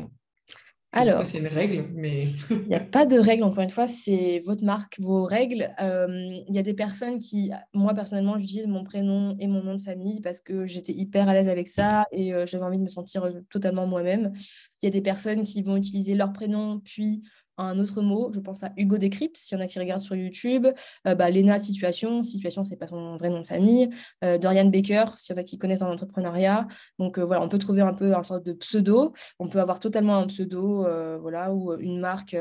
Je ne sais pas Alors, s'il y a une règle, mais... il n'y a pas de règle, encore une fois, c'est votre marque, vos règles. Il y a des personnes qui, moi personnellement, j'utilise mon prénom et mon nom de famille parce que j'étais hyper à l'aise avec ça et j'avais envie de me sentir totalement moi-même. Il y a des personnes qui vont utiliser leur prénom puis un autre mot. Je pense à Hugo Décrypte, s'il y en a qui regardent sur YouTube. Léna Situation, Situation, c'est pas son vrai nom de famille. Dorian Baker, s'il y en a qui connaissent dans l'entrepreneuriat. Donc voilà, on peut trouver un peu un sorte de pseudo. On peut avoir totalement un pseudo, voilà, ou une marque.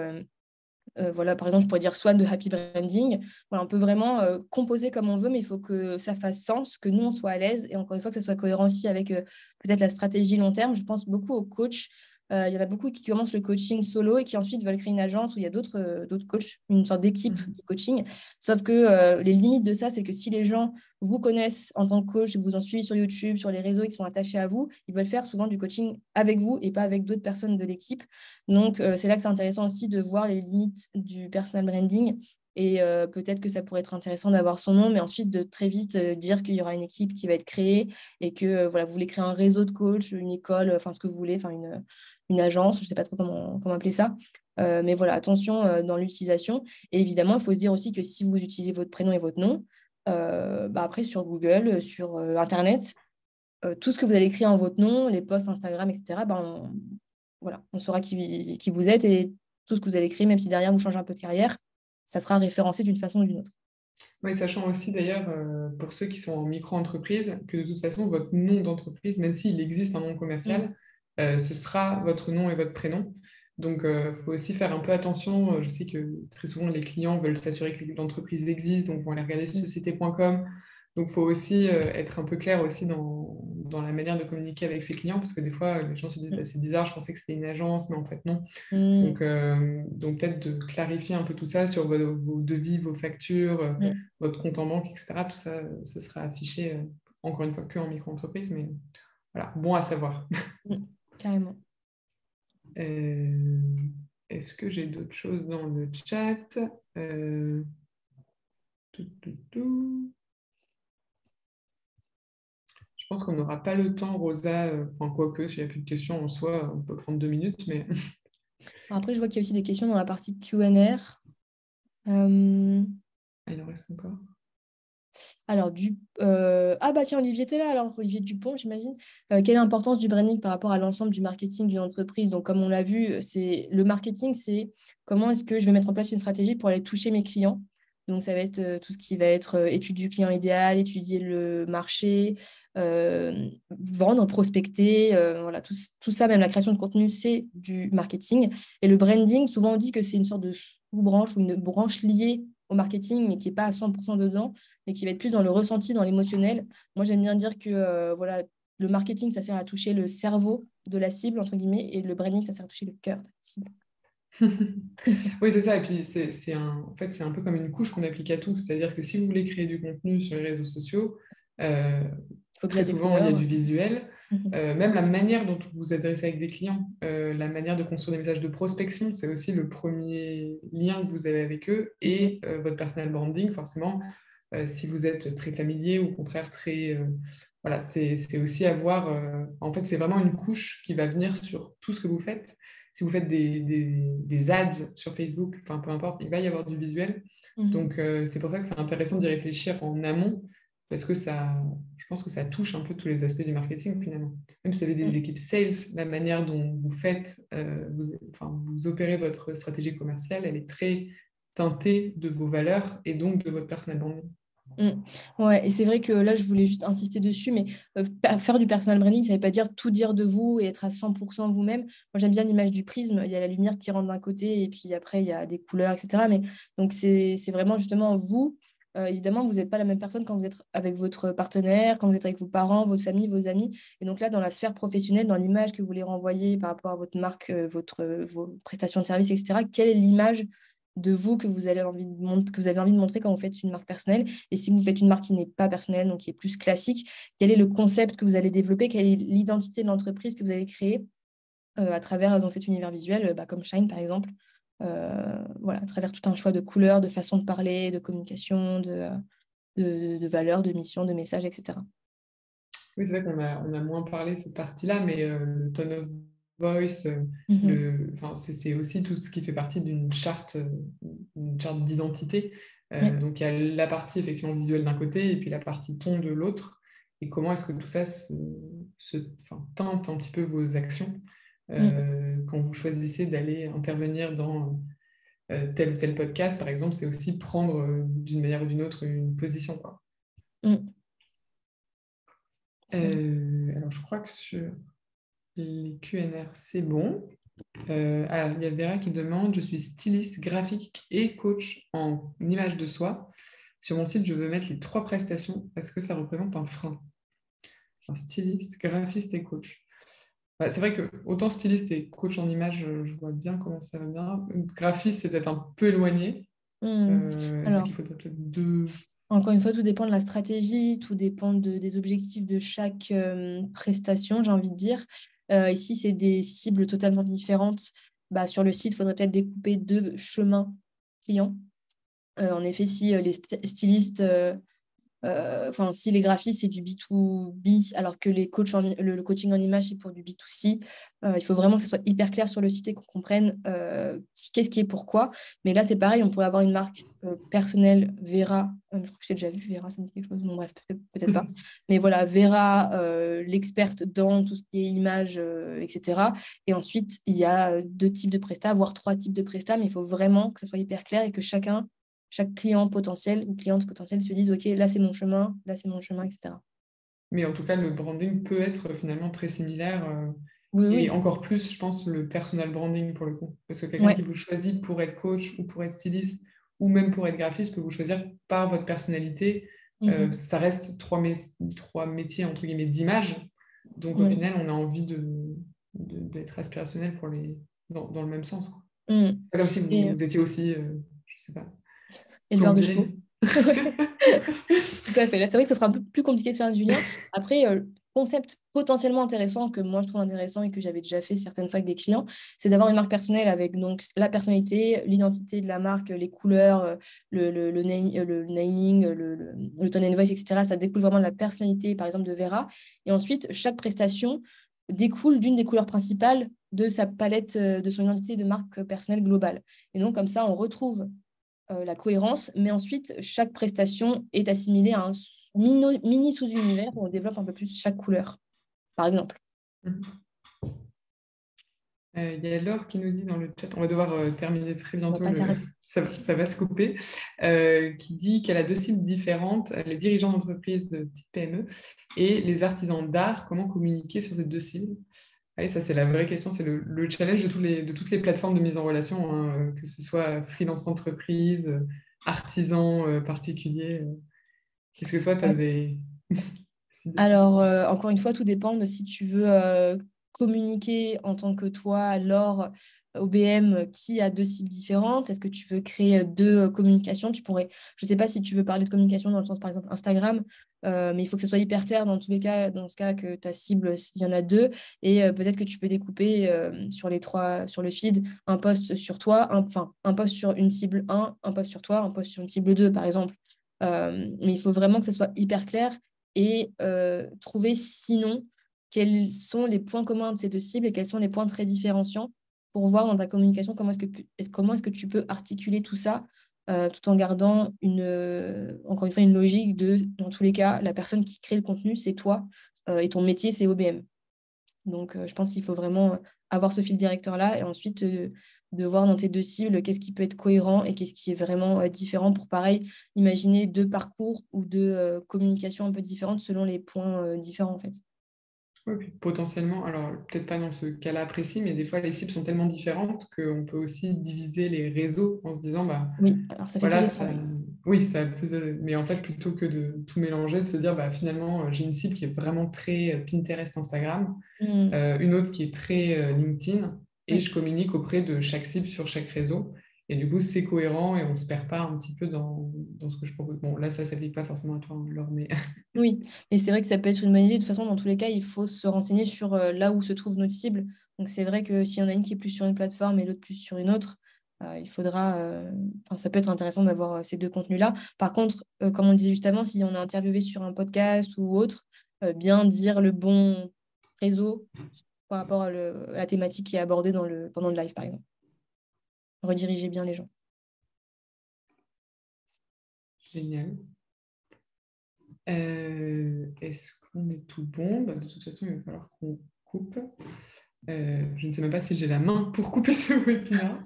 Voilà, par exemple, je pourrais dire Swan de Happy Branding. Voilà, on peut vraiment composer comme on veut, mais il faut que ça fasse sens, que nous, on soit à l'aise et encore une fois, que ça soit cohérent aussi avec peut-être la stratégie long terme. Je pense beaucoup aux coachs. Il y en a beaucoup qui commencent le coaching solo et qui ensuite veulent créer une agence où il y a d'autres coachs, une sorte d'équipe de coaching. Sauf que les limites de ça, c'est que si les gens vous connaissent en tant que coach, vous en suivez sur YouTube, sur les réseaux et qui sont attachés à vous, ils veulent faire souvent du coaching avec vous et pas avec d'autres personnes de l'équipe. Donc, c'est là que c'est intéressant aussi de voir les limites du personal branding. Et peut-être que ça pourrait être intéressant d'avoir son nom, mais ensuite de très vite dire qu'il y aura une équipe qui va être créée et que voilà, vous voulez créer un réseau de coachs, une école, enfin ce que vous voulez, enfin une agence, je ne sais pas trop comment appeler ça. Mais voilà, attention dans l'utilisation. Et évidemment, il faut se dire aussi que si vous utilisez votre prénom et votre nom, après sur Google, sur Internet, tout ce que vous allez écrire en votre nom, les posts Instagram, etc., voilà, on saura qui vous êtes et tout ce que vous allez écrire, même si derrière vous changez un peu de carrière, ça sera référencé d'une façon ou d'une autre. Oui, sachant aussi d'ailleurs, pour ceux qui sont en micro-entreprise, que de toute façon, votre nom d'entreprise, même s'il existe un nom Mm. commercial, ce sera votre nom et votre prénom. Donc, il faut aussi faire un peu attention. Je sais que très souvent, les clients veulent s'assurer que l'entreprise existe, donc vont aller regarder sur Mm. société.com. Donc, il faut aussi être un peu clair aussi dans la manière de communiquer avec ses clients, parce que des fois, les gens se disent, bah, c'est bizarre, je pensais que c'était une agence, mais en fait, non. Mm. Donc peut-être de clarifier un peu tout ça sur vos devis, vos factures, Mm. votre compte en banque, etc. Tout ça, ce sera affiché, encore une fois, que en micro-entreprise, mais voilà, bon à savoir. Mm. Carrément. Euh, est-ce que j'ai d'autres choses dans le chat? Euh, tout, tout, tout. Je pense qu'on n'aura pas le temps, Rosa, enfin, quoique, s'il n'y a plus de questions en soi, on peut prendre 2 minutes, mais Alors après, je vois qu'il y a aussi des questions dans la partie Q&R. Euh, il en reste encore. Alors, ah bah tiens, Olivier, t'es là, alors Olivier Dupont, j'imagine. Quelle est l'importance du branding par rapport à l'ensemble du marketing d'une entreprise? Donc, comme on l'a vu, le marketing, c'est comment est-ce que je vais mettre en place une stratégie pour aller toucher mes clients. Donc, ça va être tout ce qui va être étude du client idéal, étudier le marché, vendre, prospecter, voilà, tout ça, même la création de contenu, c'est du marketing. Et le branding, souvent on dit que c'est une sorte de sous-branche ou une branche liée au marketing, mais qui n'est pas à 100% dedans mais qui va être plus dans le ressenti, dans l'émotionnel. Moi, j'aime bien dire que voilà, le marketing, ça sert à toucher le cerveau de la cible, entre guillemets, et le branding, ça sert à toucher le cœur de la cible. Oui, c'est ça. Et puis, en fait, c'est un peu comme une couche qu'on applique à tout. C'est-à-dire que si vous voulez créer du contenu sur les réseaux sociaux, euh, Il faut que très j'ai des souvent, il y a couleurs. du visuel. Mhm. Même la manière dont vous vous adressez avec des clients, la manière de construire des messages de prospection, c'est aussi le premier lien que vous avez avec eux. Et votre personal branding, forcément, si vous êtes très familier ou au contraire très... voilà, c'est aussi avoir... en fait, c'est vraiment une couche qui va venir sur tout ce que vous faites. Si vous faites des ads sur Facebook, enfin peu importe, il va y avoir du visuel. Mhm. Donc, c'est pour ça que c'est intéressant d'y réfléchir en amont, parce que je pense que ça touche un peu tous les aspects du marketing finalement. Même si vous avez des Mhm. équipes sales, la manière dont vous faites, vous opérez votre stratégie commerciale, elle est très teintée de vos valeurs et donc de votre personal branding. Mm. Ouais, et c'est vrai que là, je voulais juste insister dessus, mais faire du personal branding, ça ne veut pas dire tout dire de vous et être à 100% vous-même. Moi, j'aime bien l'image du prisme. Il y a la lumière qui rentre d'un côté et puis après, il y a des couleurs, etc. Mais donc, c'est vraiment justement vous. Évidemment, vous n'êtes pas la même personne quand vous êtes avec votre partenaire, quand vous êtes avec vos parents, votre famille, vos amis. Et donc là, dans la sphère professionnelle, dans l'image que vous voulez renvoyer par rapport à votre marque, vos prestations de services, etc., quelle est l'image de vous que vous avez envie de montrer quand vous faites une marque personnelle? Et si vous faites une marque qui n'est pas personnelle, donc qui est plus classique, quel est le concept que vous allez développer? Quelle est l'identité de l'entreprise que vous allez créer à travers donc, cet univers visuel, comme Shine par exemple? Voilà, à travers tout un choix de couleurs, de façon de parler, de communication, de valeurs, de mission, de messages, etc. Oui, c'est vrai qu'on a moins parlé de cette partie-là, mais le tone of voice, Mhm. enfin, c'est aussi tout ce qui fait partie une charte d'identité. Ouais. Donc, il y a la partie effectivement visuelle d'un côté et puis la partie ton de l'autre. Et comment est-ce que tout ça teinte un petit peu vos actions Mm. quand vous choisissez d'aller intervenir dans tel ou tel podcast, par exemple, c'est aussi prendre d'une manière ou d'une autre une position, quoi. Mm. C'est vrai. Alors, je crois que sur les QNR, c'est bon. Alors, il y a Vera qui demande, je suis styliste graphique et coach en image de soi. Sur mon site, je veux mettre les 3 prestations. Est-ce que ça représente un frein? Un styliste, graphiste et coach. Bah, c'est vrai que autant styliste et coach en image, je vois bien comment ça va bien. Graphiste, c'est peut-être un peu éloigné. Mm. Est-ce Alors, qu'il faudrait peut-être deux... encore une fois, tout dépend de la stratégie, tout dépend des objectifs de chaque prestation, j'ai envie de dire. Ici, c'est des cibles totalement différentes. Bah, sur le site, il faudrait peut-être découper 2 chemins clients. En effet, si les stylistes enfin, si les graphistes, c'est du B2B, alors que le coaching en image, c'est pour du B2C, il faut vraiment que ce soit hyper clair sur le site et qu'on comprenne qu'est-ce qui est pourquoi. Mais là, c'est pareil, on pourrait avoir une marque personnelle, Vera. Je crois que j'ai déjà vu Vera, ça me dit quelque chose. Bon, bref, peut-être pas. Mais voilà, Vera, l'experte dans tout ce qui est image, etc. Et ensuite, il y a 2 types de prestats, voire 3 types de prestats, mais il faut vraiment que ça soit hyper clair et que chaque client potentiel ou cliente potentielle se dise, OK, là c'est mon chemin, etc. Mais en tout cas, le branding peut être finalement très similaire. Oui, Et oui. encore plus, je pense, le personal branding pour le coup. Parce que quelqu'un Ouais. qui vous choisit pour être coach ou pour être styliste ou même pour être graphiste peut vous choisir par votre personnalité. Mhm. Ça reste 3 métiers, entre guillemets, d'image. Donc au Ouais. final, on a envie d'être aspirationnel dans le même sens, quoi. Mhm. C'est pas comme si Et vous étiez aussi, je sais pas, éleveur de chevaux. plombier. Ouais. Tout à fait. Là, c'est vrai que ça sera un peu plus compliqué de faire du lien. Après, concept potentiellement intéressant que moi je trouve intéressant et que j'avais déjà fait certaines fois avec des clients, c'est d'avoir une marque personnelle avec donc la personnalité, l'identité de la marque, les couleurs, le naming, le tone and voice, etc. Ça découle vraiment de la personnalité, par exemple, de Vera. Et ensuite, chaque prestation découle d'une des couleurs principales de sa palette, de son identité de marque personnelle globale. Et donc, comme ça, on retrouve la cohérence, mais ensuite, chaque prestation est assimilée à un mini sous-univers où on développe un peu plus chaque couleur, par exemple. Il y a Laure qui nous dit dans le chat, on va devoir terminer très On va bientôt, pas tarder. ça va se couper, qui dit qu'elle a deux cibles différentes, les dirigeants d'entreprise de petites PME et les artisans d'art, comment communiquer sur ces deux cibles? Oui, ça c'est la vraie question, c'est le challenge de toutes les plateformes de mise en relation, hein, que ce soit freelance entreprise, artisan particulier. Est-ce que toi, tu as des... Alors, encore une fois, tout dépend de si tu veux communiquer en tant que toi, Laure, OBM, qui a deux cibles différentes. Est-ce que tu veux créer deux communications? Je ne sais pas si tu veux parler de communication dans le sens, par exemple, Instagram, mais il faut que ce soit hyper clair dans tous les cas, dans ce cas que ta cible, il y en a deux. Et peut-être que tu peux découper sur le feed, un post sur toi, un post sur une cible un post sur toi, un post sur une cible 2, par exemple. Mais il faut vraiment que ce soit hyper clair et trouver sinon quels sont les points communs de ces deux cibles et quels sont les points très différenciants pour voir dans ta communication comment est-ce que tu peux articuler tout ça tout en gardant encore une fois une logique dans tous les cas, la personne qui crée le contenu, c'est toi et ton métier, c'est OBM. Donc, je pense qu'il faut vraiment avoir ce fil directeur-là et ensuite de voir dans tes deux cibles qu'est-ce qui peut être cohérent et qu'est-ce qui est vraiment différent pour, pareil, imaginer deux parcours ou deux communications un peu différentes selon les points différents, en fait. Oui, puis potentiellement, alors peut-être pas dans ce cas-là précis, mais des fois les cibles sont tellement différentes qu'on peut aussi diviser les réseaux en se disant, bah Oui, alors ça fait plus voilà, de travail. oui, ça plus, mais en fait, plutôt que de tout mélanger, de se dire, bah finalement, j'ai une cible qui est vraiment très Pinterest, Instagram, Hmm. une autre qui est très LinkedIn, et Oui. je communique auprès de chaque cible sur chaque réseau. Et du coup, c'est cohérent et on ne se perd pas un petit peu dans ce que je propose. Bon, là, ça ne s'applique pas forcément à toi, hein, Laure, mais Oui, mais c'est vrai que ça peut être une bonne idée. De toute façon, dans tous les cas, il faut se renseigner sur là où se trouve notre cible. Donc, c'est vrai que s'il y en a une qui est plus sur une plateforme et l'autre plus sur une autre, il faudra. Enfin, ça peut être intéressant d'avoir ces deux contenus-là. Par contre, comme on le disait juste avant, si on est interviewé sur un podcast ou autre, bien dire le bon réseau par rapport à la thématique qui est abordée pendant le live, par exemple. Rediriger bien les gens. génial. Est-ce qu'on est tout bon? Bah, de toute façon, il va falloir qu'on coupe. Je ne sais même pas si j'ai la main pour couper ce webinaire.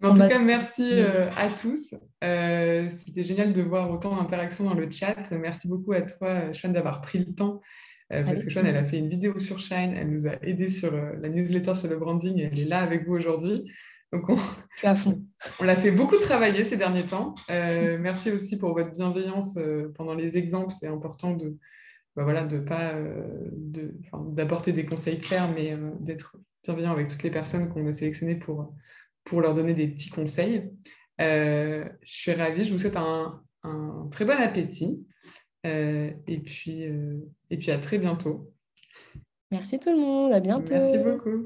Mais en On tout va... cas, merci à tous. C'était génial de voir autant d'interactions dans le chat. Merci beaucoup à toi, Chouane, d'avoir pris le temps. Parce Avec que Chouane, elle a plaisir. fait une vidéo sur Shine. Elle nous a aidé sur la newsletter sur le branding. Et elle est là avec vous aujourd'hui. Donc, Je suis à fond. on l'a fait beaucoup travailler ces derniers temps. Merci aussi pour votre bienveillance pendant les exemples. C'est important bah voilà, de pas, enfin, d'apporter des conseils clairs, mais d'être bienveillant avec toutes les personnes qu'on a sélectionnées pour leur donner des petits conseils. Je suis ravie, je vous souhaite un très bon appétit et puis à très bientôt. Merci tout le monde. À Merci bientôt. beaucoup.